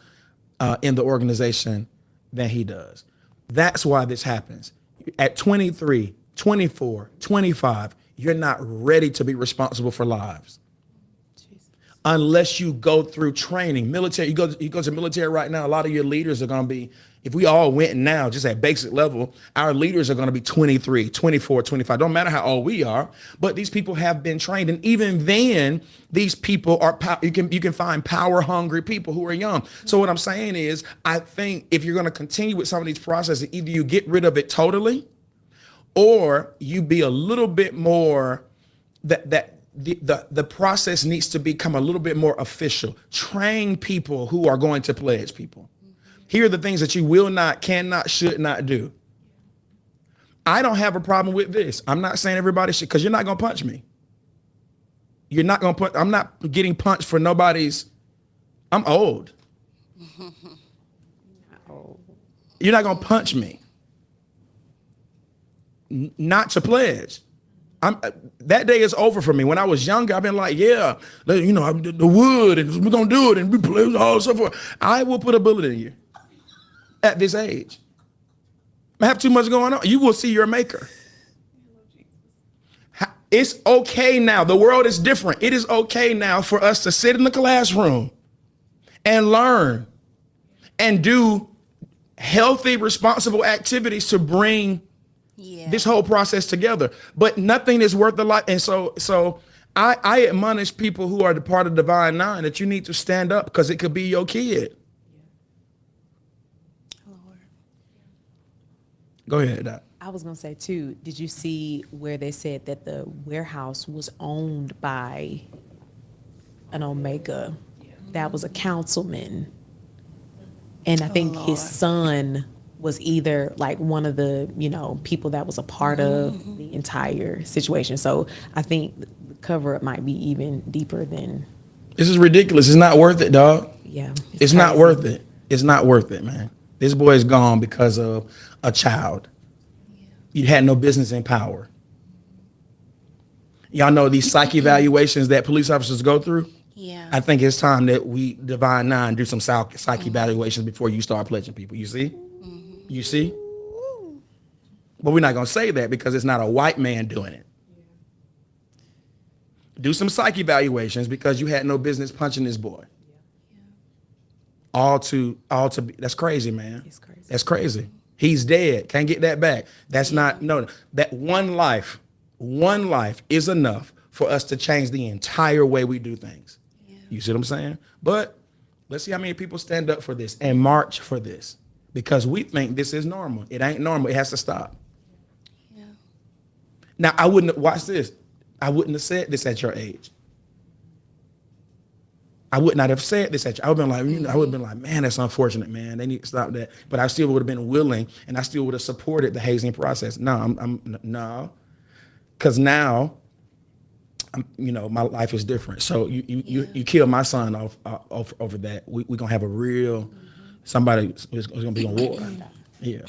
in the organization than he does. That's why this happens. At 23, 24, 25, you're not ready to be responsible for lives. Unless you go through training. Military, you go to military right now, a lot of your leaders are going to be, if we all went now, just at basic level, our leaders are going to be 23, 24, 25. Don't matter how old we are, but these people have been trained. And even then, these people are, you can find power hungry people who are young. So what I'm saying is, I think if you're going to continue with some of these processes, either you get rid of it totally, or you be a little bit more, the process needs to become a little bit more official. Train people who are going to pledge people. Here are the things that you will not, cannot, should not do. I don't have a problem with this. I'm not saying everybody should, because you're not going to punch me. You're not going to I'm not getting punched for nobody's, I'm old. You're not going to punch me. Not to pledge. That day is over for me. When I was younger, I've been like, yeah, the wood, and we're going to do it, and we play all so forth. I will put a bullet in you at this age. I have too much going on. You will see your maker. It's okay now. The world is different. It is okay now for us to sit in the classroom and learn and do healthy, responsible activities to bring this whole process together. But nothing is worth the life. And so I admonish people who are the part of Divine Nine that you need to stand up because it could be your kid. Lord. Go ahead, Doc. I was going to say, too, did you see where they said that the warehouse was owned by an Omega? That was a councilman. And I think his son was either like one of the, people that was a part of the entire situation. So I think the cover up might be even deeper than. This is ridiculous. It's not worth it, dog. Yeah. It's not worth it. It's not worth it, man. This boy is gone because of a child. You had no business in power. Y'all know these psych evaluations that police officers go through? Yeah. I think it's time that we, Divine Nine, do some psych evaluations before you start pledging people. You see? You see? But we're not going to say that because it's not a white man doing it. Do some psych evaluations because you had no business punching this boy. All to be, that's crazy, man. It's crazy. That's crazy. He's dead. Can't get that back. That's not, no, that one life is enough for us to change the entire way we do things. Yeah. You see what I'm saying? But let's see how many people stand up for this and march for this because we think this is normal. It ain't normal. It has to stop. Yeah. Now, I wouldn't, watch this. I wouldn't have said this at your age. I would not have said this at you. I would have been like, I would have been like, man, that's unfortunate, man. They need to stop that. But I still would have been willing, and I still would have supported the hazing process. No, because now, my life is different. So you kill my son off over that. We're gonna have a real somebody who's gonna be on war. Yeah,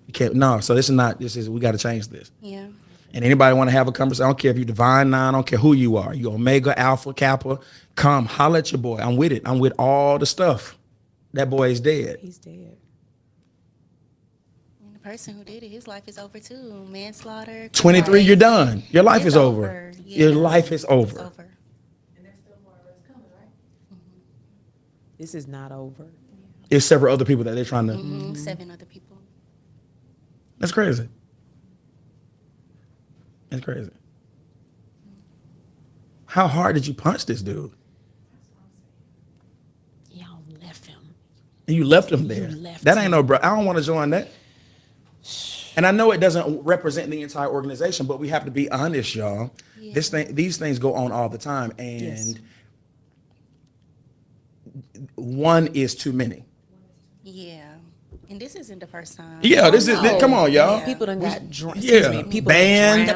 you can't. No, so this is we got to change this. Yeah. And anybody want to have a conversation? I don't care if you're Divine Nine. I don't care who you are. You Omega, Alpha, Kappa. Come, holler at your boy. I'm with it. I'm with all the stuff. That boy is dead. He's dead. And the person who did it, his life is over too. Manslaughter. 23, you're done. Your life is over. Yeah. Your life is over. It's over. And there's still more arrests coming, right? This is not over. There's several other people that they're trying to. 7 other people. That's crazy. That's crazy. How hard did you punch this dude? Y'all left him. And you left him there. That ain't no bro. I don't want to join that. And I know it doesn't represent the entire organization, but we have to be honest, y'all. Yeah. These things go on all the time, and one is too many. Yeah. And this isn't the first time. Yeah, come on, y'all. People done got drowned. Yeah, People banned,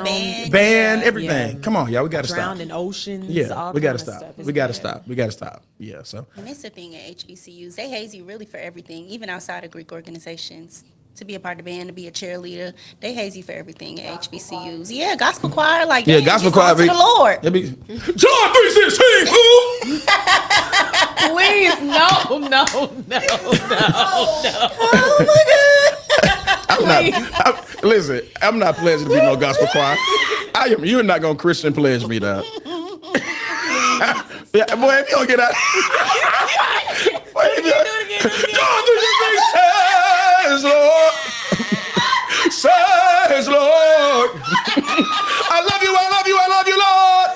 banned, everything. Yeah. Come on, y'all. We got to stop. Drowned in oceans. Yeah, all we got to kind of stop. stuff. It's We got to bad. stop. We got to stop. Yeah, so. And it's a thing at HBCUs. They haze you really for everything, even outside of Greek organizations. To be a part of the band, to be a cheerleader, they haze you for everything at HBCUs. Yeah, gospel choir, like gospel choir. To the Lord. John 3:16. Please, no. Oh my God. Listen, I'm not pledging to be no gospel choir. You're not gonna Christian pledge me, dog. Yeah, boy, if you don't get out. Boy, if you John 3:16 says Lord. Says Lord. I love you, Lord.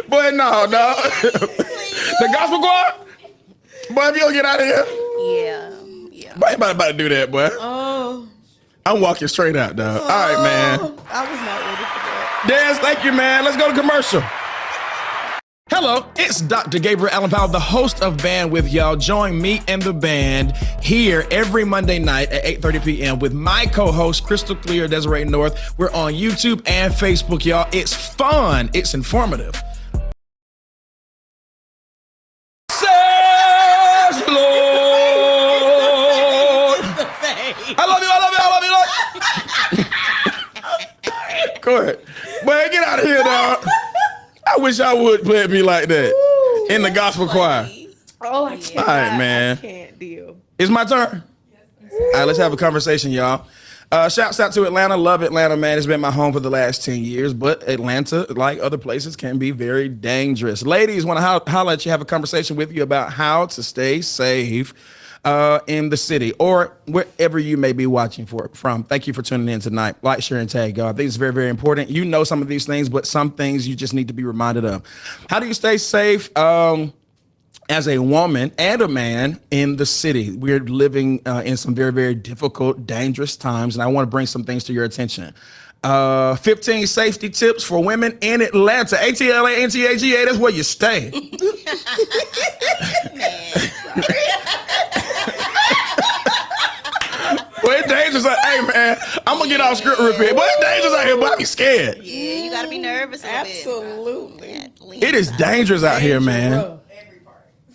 Boy, no. The gospel choir? Boy, if you don't get out of here. Yeah. Boy, you about to do that, boy. Oh, I'm walking straight out, dog. All right, man. I was not ready for that. Dance, thank you, man. Let's go to commercial. Hello, it's Dr. Gabriel Allen Powell, the host of Bandwidth, y'all. Join me and the band here every Monday night at 8:30 p.m. with my co-host, Crystal Clear, Desiree North. We're on YouTube and Facebook, y'all. It's fun. It's informative. Says Lord. I love you, Lord. Go ahead. Boy, get out of here, dog. I wish I would play me like that in the gospel choir. Oh, I can't. All right, man. I can't deal. It's my turn. All right, let's have a conversation, y'all. Shouts out to Atlanta. Love Atlanta, man. It's been my home for the last 10 years, but Atlanta, like other places, can be very dangerous. Ladies, want to holler at you, have a conversation with you about how to stay safe in the city or wherever you may be watching from. Thank you for tuning in tonight. Like, share, and tag, y'all. I think it's very, very important. You know some of these things, but some things you just need to be reminded of. How do you stay safe? As a woman and a man in the city, we're living in some very, very difficult, dangerous times, and I want to bring some things to your attention. 15 safety tips for women in Atlanta. ATLA, NTAGA, that's where you stay. Well, it's dangerous. Hey, man, I'm going to get off script real quick. But it's dangerous out here, but I be scared. Yeah, you gotta be nervous. Absolutely. It is dangerous out here, man.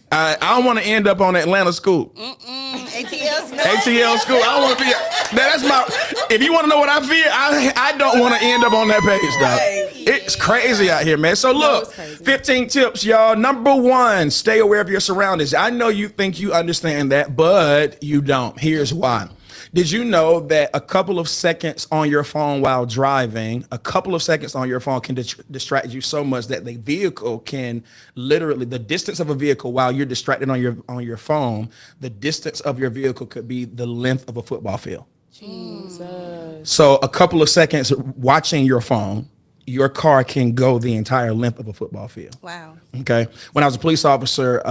I don't want to end up on Atlanta School. ATL school. ATL School. I don't want to be. That's my. If you want to know what I fear, I don't want to end up on that page, dog. It's crazy out here, man. So look, 15 tips, y'all. Number 1, stay aware of your surroundings. I know you think you understand that, but you don't. Here's why. Did you know that a couple of seconds on your phone while driving, a couple of seconds on your phone can distract you so much that the vehicle can literally, the distance of a vehicle while you're distracted on your phone, the distance of your vehicle could be the length of a football field. Jesus. So a couple of seconds watching your phone, your car can go the entire length of a football field. Wow. Okay. When I was a police officer,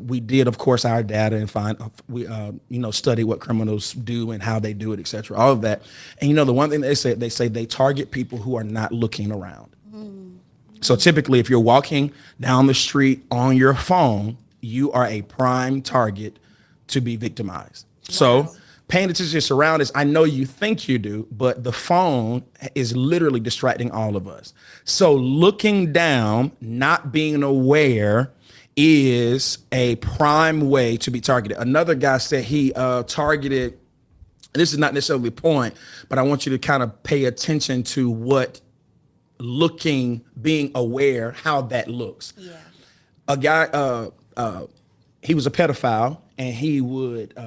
we did, of course, our data and we study what criminals do and how they do it, et cetera, all of that. And the one thing they say they target people who are not looking around. So typically, if you're walking down the street on your phone, you are a prime target to be victimized. Wow. So paying attention to your surroundings, I know you think you do, but the phone is literally distracting all of us. So looking down, not being aware is a prime way to be targeted. Another guy said he targeted, this is not necessarily the point, but I want you to kind of pay attention to what being aware, how that looks. Yeah. A guy, he was a pedophile and he would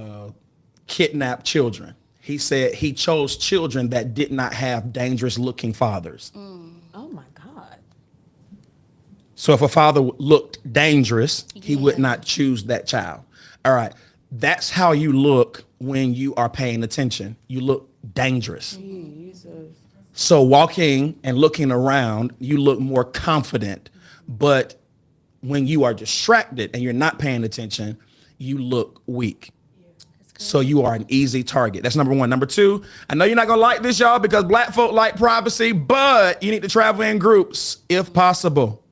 kidnap children. He said he chose children that did not have dangerous looking fathers. Oh my God. So if a father looked dangerous, he would not choose that child. All right. That's how you look when you are paying attention. You look dangerous. Jesus. So walking and looking around, you look more confident. But when you are distracted and you're not paying attention, you look weak. So you are an easy target. That's number 1. Number 2, I know you're not going to like this, y'all, because black folk like privacy, but you need to travel in groups if possible.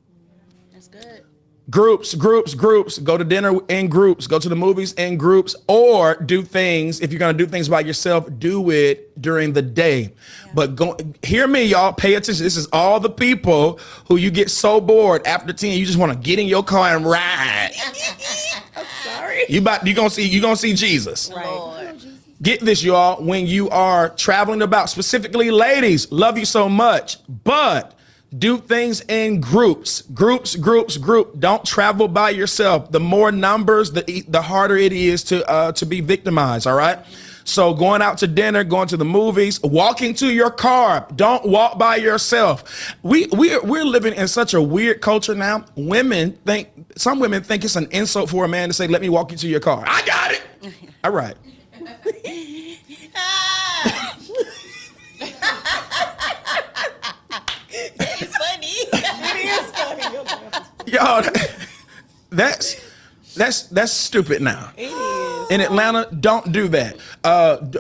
That's good. Groups. Go to dinner in groups. Go to the movies in groups, or do things. If you're going to do things by yourself, do it during the day. Yeah. But hear me, y'all. Pay attention. This is all the people who you get so bored after 10, you just want to get in your car and ride. I'm sorry. You're gonna see Jesus. Right. Lord. Get this, y'all. When you are traveling about, specifically ladies, love you so much, but do things in groups. Don't travel by yourself. The more numbers, the harder it is to be victimized. All right. So going out to dinner, going to the movies, walking to your car. Don't walk by yourself. We're living in such a weird culture now. Some women think it's an insult for a man to say, "Let me walk you to your car." I got it. All right. It's funny. It is funny. Y'all, that's stupid now. It is. In Atlanta, don't do that.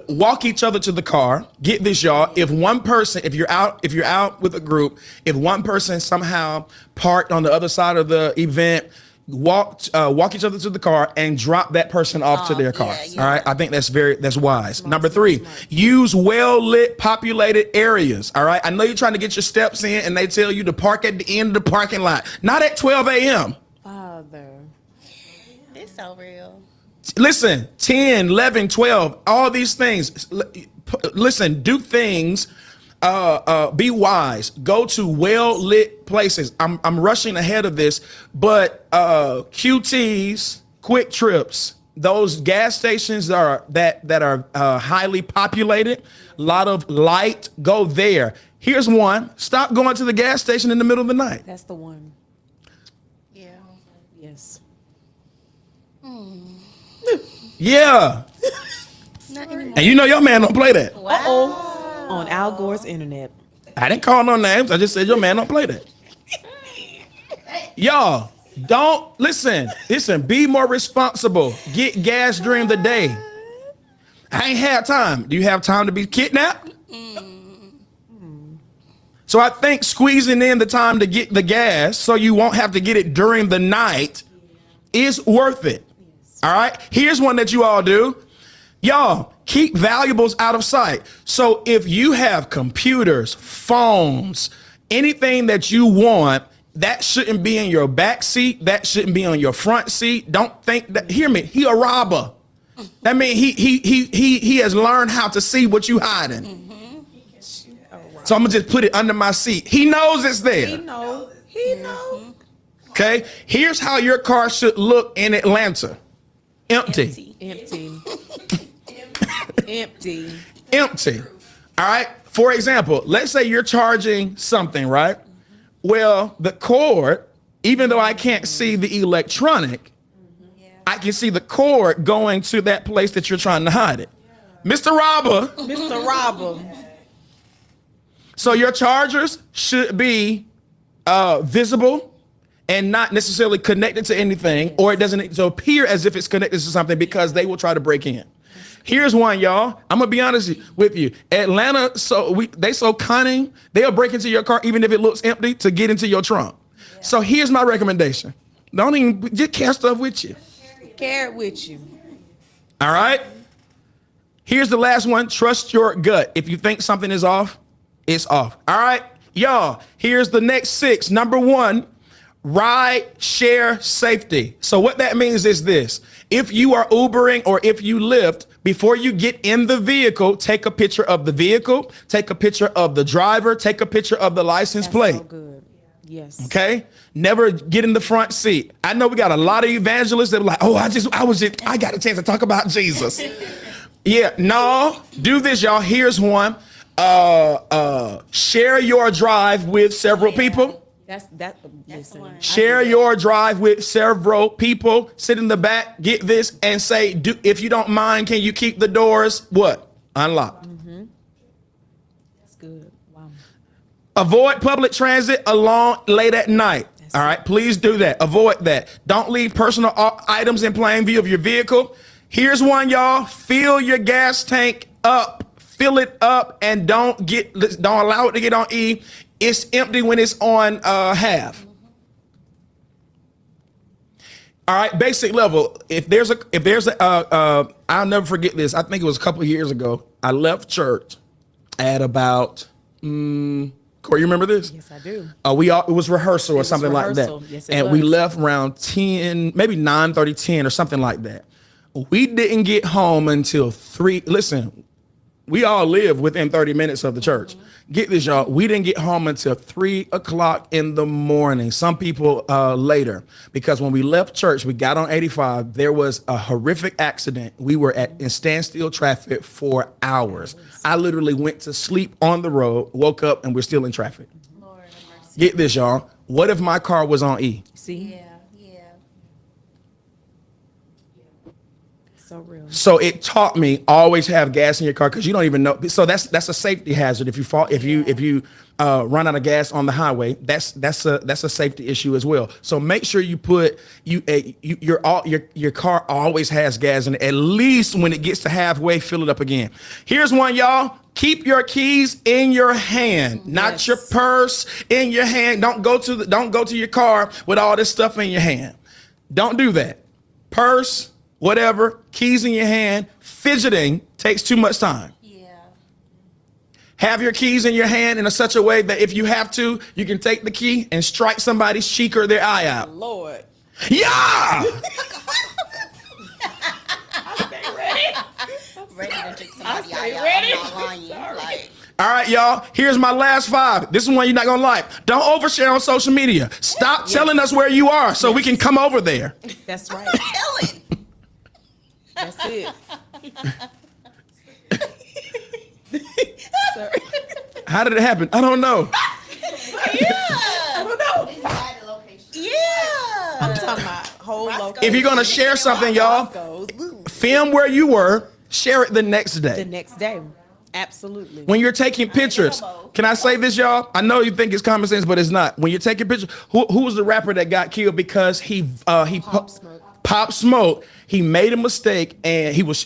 Walk each other to the car. Get this, y'all. If you're out with a group, if one person somehow parked on the other side of the event, walk each other to the car and drop that person off to their car. Yeah. All right. I think that's wise. Smart. Number 3, use well-lit, populated areas. All right. I know you're trying to get your steps in and they tell you to park at the end of the parking lot, not at 12 a.m. Father. It's so real. Listen, 10, 11, 12, all these things. Listen, do things. Be wise. Go to well-lit places. I'm rushing ahead of this, but QTs, Quick Trips, those gas stations that are highly populated, a lot of light, go there. Here's one. Stop going to the gas station in the middle of the night. That's the one. Yeah. Yes. Yeah. And you know your man don't play that. On Al Gore's internet. I didn't call no names. I just said your man don't play that. Y'all, don't listen. Be more responsible. Get gas during the day. I ain't had time. Do you have time to be kidnapped? So I think squeezing in the time to get the gas so you won't have to get it during the night is worth it. All right. Here's one that you all do. Y'all, keep valuables out of sight. So if you have computers, phones, anything that you want, that shouldn't be in your back seat. That shouldn't be on your front seat. Don't think that. Hear me. He a robber. That means he has learned how to see what you hiding. So I'm gonna just put it under my seat. He knows it's there. He knows. Okay. Here's how your car should look in Atlanta. Empty. Empty. All right. For example, let's say you're charging something, right? Well, the cord, even though I can't see the electronic, I can see the cord going to that place that you're trying to hide it. Mr. Robber. So your chargers should be visible and not necessarily connected to anything, or it doesn't need to appear as if it's connected to something because they will try to break in. Here's one, y'all. I'm gonna be honest with you. Atlanta, they so cunning, they'll break into your car even if it looks empty to get into your trunk. Yeah. So here's my recommendation. Don't even just carry stuff with you. Carry it with you. All right. Here's the last one. Trust your gut. If you think something is off, it's off. All right, y'all. Here's the next 6. Number 1, ride share safety. So what that means is this. If you are Ubering or if you Lyft, before you get in the vehicle, take a picture of the vehicle, take a picture of the driver, take a picture of the license plate. So good. Yes. Okay. Never get in the front seat. I know we got a lot of evangelists that are like, oh, I got a chance to talk about Jesus. Yeah, no, do this, y'all. Here's one. Share your drive with several people. Listen. Share your drive with several people. Sit in the back, get this, and say, if you don't mind, can you keep the doors unlocked? Mm-hmm. That's good. Wow. Avoid public transit alone late at night. All right, please do that. Avoid that. Don't leave personal items in plain view of your vehicle. Here's one, y'all. Fill your gas tank up. Fill it up and don't allow it to get on E. It's empty when it's on half. All right, basic level. If there's a I'll never forget this. I think it was a couple of years ago. I left church at about Corey, you remember this? Yes, I do. It was rehearsal or something like that. Yes, and we left around 10, maybe 9:30, 10 or something like that. We didn't get home until 3. Listen, we all live within 30 minutes of the church. Get this, y'all. We didn't get home until 3 o'clock in the morning. Some people later, because when we left church, we got on 85. There was a horrific accident. We were in standstill traffic for hours. I literally went to sleep on the road, woke up, and we're still in traffic. Lord have mercy. Get this, y'all. What if my car was on E? See? Yeah. So real. So it taught me always have gas in your car because you don't even know. So that's a safety hazard. If you fall, if you run out of gas on the highway, that's a safety issue as well. So make sure you put your car always has gas in it. At least when it gets to halfway, fill it up again. Here's one, y'all. Keep your keys in your hand, not your purse in your hand. Don't go to your car with all this stuff in your hand. Don't do that. Purse, whatever, keys in your hand. Fidgeting takes too much time. Yeah. Have your keys in your hand in such a way that if you have to, you can take the key and strike somebody's cheek or their eye out. Lord. Yeah! Ready to drink somebody out. ready. I'm not lying. Like, All right, y'all, here's my last 5. This is one you're not gonna like. Don't overshare on social media. Stop telling us where you are so we can come over there. That's right. tell it. That's it. Sorry. How did it happen? I don't know. I don't know. Yeah. I'm talking about whole local. If you're gonna share something, y'all, film where you were, share it the next The day. next day. Absolutely. When you're taking pictures, can I say this, y'all? I know you think it's common sense, but it's not. When you're taking pictures, who was the rapper that got killed because he Pop Smoke? He made a mistake and he was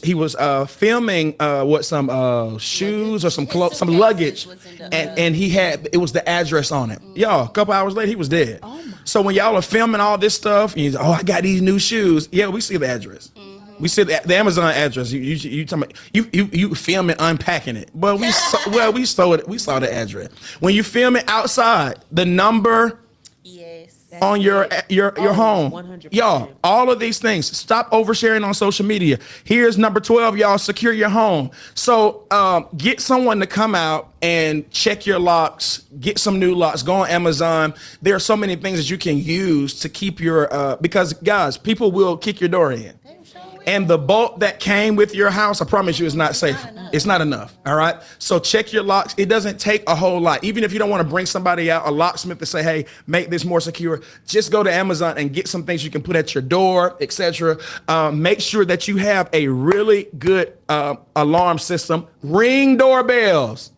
filming some shoes or some clothes, some luggage, and it was the address on it. Y'all, a couple hours later, he was dead. So when y'all are filming all this stuff, and you I got these new shoes. Yeah, we see the address. We see the Amazon address. You talking about, you filming unpacking it. But we saw the address. When you film it outside, the number on your home. 100%. Y'all, all of these things. Stop oversharing on social media. Here's number 12, y'all. Secure your home. So get someone to come out and check your locks. Get some new locks. Go on Amazon. There are so many things that you can use to keep your because guys, people will kick your door in. And the bolt that came with your house, I promise you, is not safe. It's not enough. All right. So check your locks. It doesn't take a whole lot. Even if you don't want to bring somebody out, a locksmith, to say, hey, make this more secure, just go to Amazon and get some things you can put at your door, etc. Make sure that you have a really good alarm system. Ring doorbells.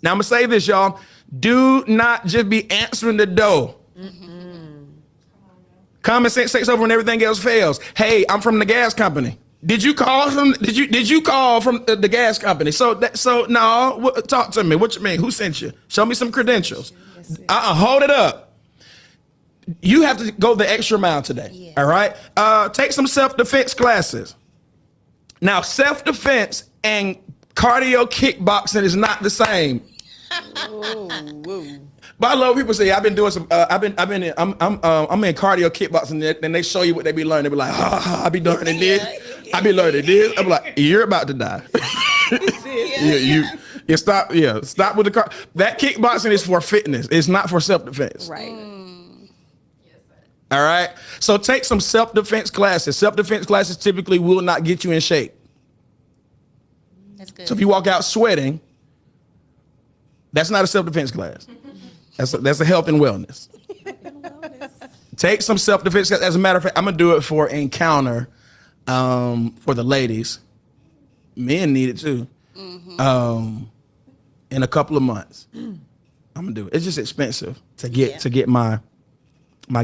Now I'm gonna say this, y'all. Do not just be answering the door. Common sense takes over when everything else fails. Hey, I'm from the gas company. Did you call from the gas company? So no, talk to me. What you mean? Who sent you? Show me some credentials. Hold it up. You have to go the extra mile today. Yeah. All right. Take some self-defense classes. Now, self-defense and cardio kickboxing is not the same. But I love people say I've been doing some. I'm in cardio kickboxing, and they show you what they be learning. They be like, I be learning this. I be learning this. I'm like, you're about to die. You stop. Yeah, stop with the car. That kickboxing is for fitness. It's not for self-defense. Right. All right. So take some self-defense classes. Self-defense classes typically will not get you in shape. That's good. So if you walk out sweating, that's not a self-defense class. That's a health and wellness. Take some self-defense. As a matter of fact, I'm gonna do it for Encounter for the ladies. Men need it too. In a couple of months, I'm gonna do it. It's just expensive to get my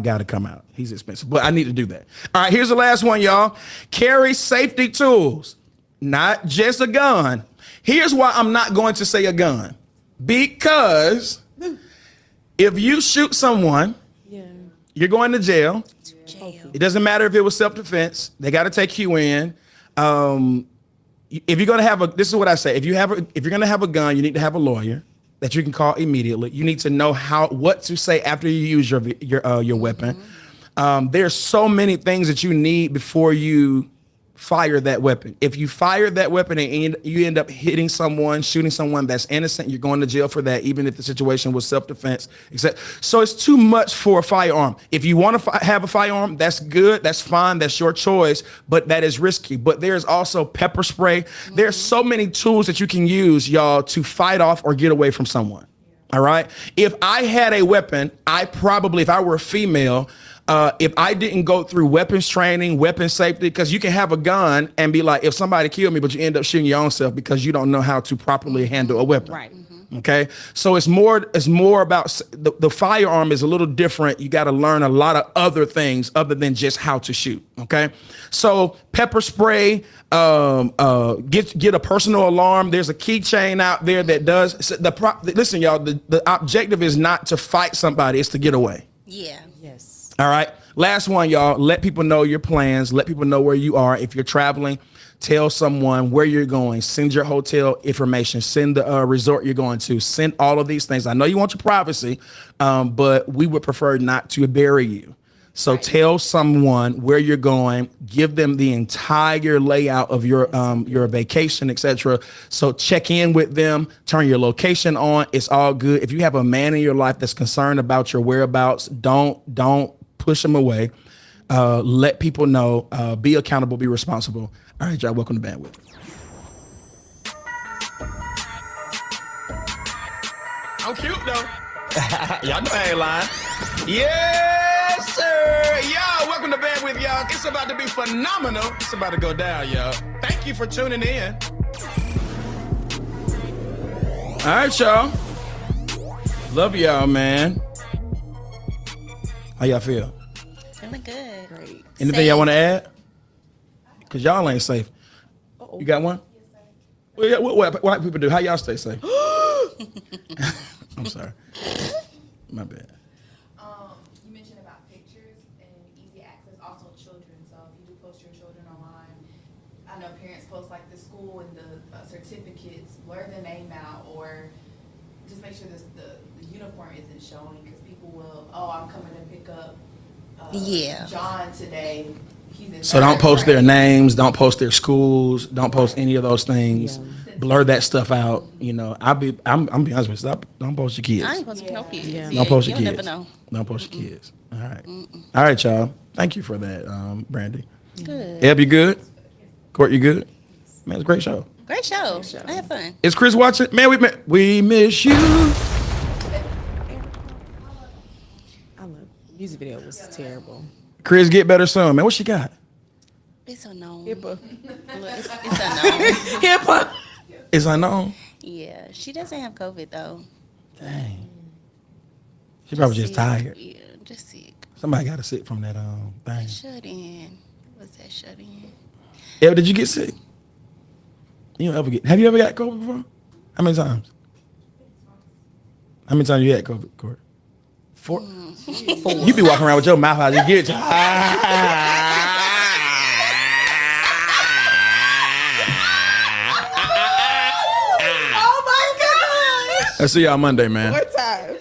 guy to come out. He's expensive, but I need to do that. All right, here's the last one, y'all. Carry safety tools, not just a gun. Here's why I'm not going to say a gun, because if you shoot someone, you're going to jail. It doesn't matter if it was self-defense. They got to take you in. If you're going to have this is what I say. If you're going to have a gun, you need to have a lawyer that you can call immediately. You need to know what to say after you use your weapon. There's so many things that you need before you fire that weapon. If you fire that weapon and you end up hitting someone, shooting someone that's innocent, you're going to jail for that, even if the situation was self-defense. So it's too much for a firearm. If you want to have a firearm, that's good, that's fine, that's your choice, but that is risky. But there's also pepper spray. There's so many tools that you can use, y'all, to fight off or get away from someone. All right? If I had a weapon, if I were a female, if I didn't go through weapons training, weapons safety, because you can have a gun and be like, if somebody killed me, but you end up shooting your own self because you don't know how to properly handle a weapon. Right. Okay. So it's more about the firearm is a little different. You got to learn a lot of other things other than just how to shoot. Okay. So pepper spray, get a personal alarm. There's a keychain out there that does listen, y'all, the objective is not to fight somebody. It's to get away. Yeah. Yes. All right. Last one, y'all. Let people know your plans. Let people know where you are. If you're traveling, tell someone where you're going. Send your hotel information. Send the resort you're going to. Send all of these things. I know you want your privacy, but we would prefer not to bury you. So tell someone where you're going. Give them the entire layout of your vacation, etc. So check in with them. Turn your location on. It's all good. If you have a man in your life that's concerned about your whereabouts, don't push them away. Let people know. Be accountable. Be responsible. All right, y'all. Welcome to Bandwidth. I'm cute though. Y'all know I ain't lying. Yes, sir. Yo, welcome welcome to Bed with y'all. It's about to be phenomenal. It's about to go down, y'all. Thank you for tuning in. All right, y'all. Love y'all, man. How y'all feel? Feeling good. Great. Anything y'all want to add? Because y'all ain't safe. You got one? What people do? How y'all stay safe? I'm sorry. My bad. You mentioned about pictures and easy access, also children. So if you do post your children online, I know parents post like the school and the certificates, blur the name out, or just make sure the uniform isn't showing, because people will, I'm coming to pick up John today. He's in So don't third post their grade. names, don't post their schools, don't post any of those things. Blur that stuff out. You know, I'm be honest with you. Stop. Don't post your kids. I ain't supposed to no kids. Yeah. Don't post your you'll kids. never know. Don't post your kids. All right. All right, y'all. Thank you for that, Brandy. Good. Eb, you good? Court, you good? Man, it's a great show. Great show. I had fun. Is Chris watching? Man, we miss you. I love music video was terrible. Chris, get better soon, man. What she got? It's unknown. HIPAA. It's unknown. HIPAA. It's unknown. Yeah, she doesn't have COVID though. Dang. She probably just Sick. tired. Yeah, just sick. Somebody got to sick from that thing. Shut in. What's that shut in? Eb, did you get sick? You don't ever get. Have you ever got COVID before? How many times? How many times you had COVID, Court? 4. You be walking around with your mouth out. You get. Oh my gosh. I'll see y'all Monday, man. What times?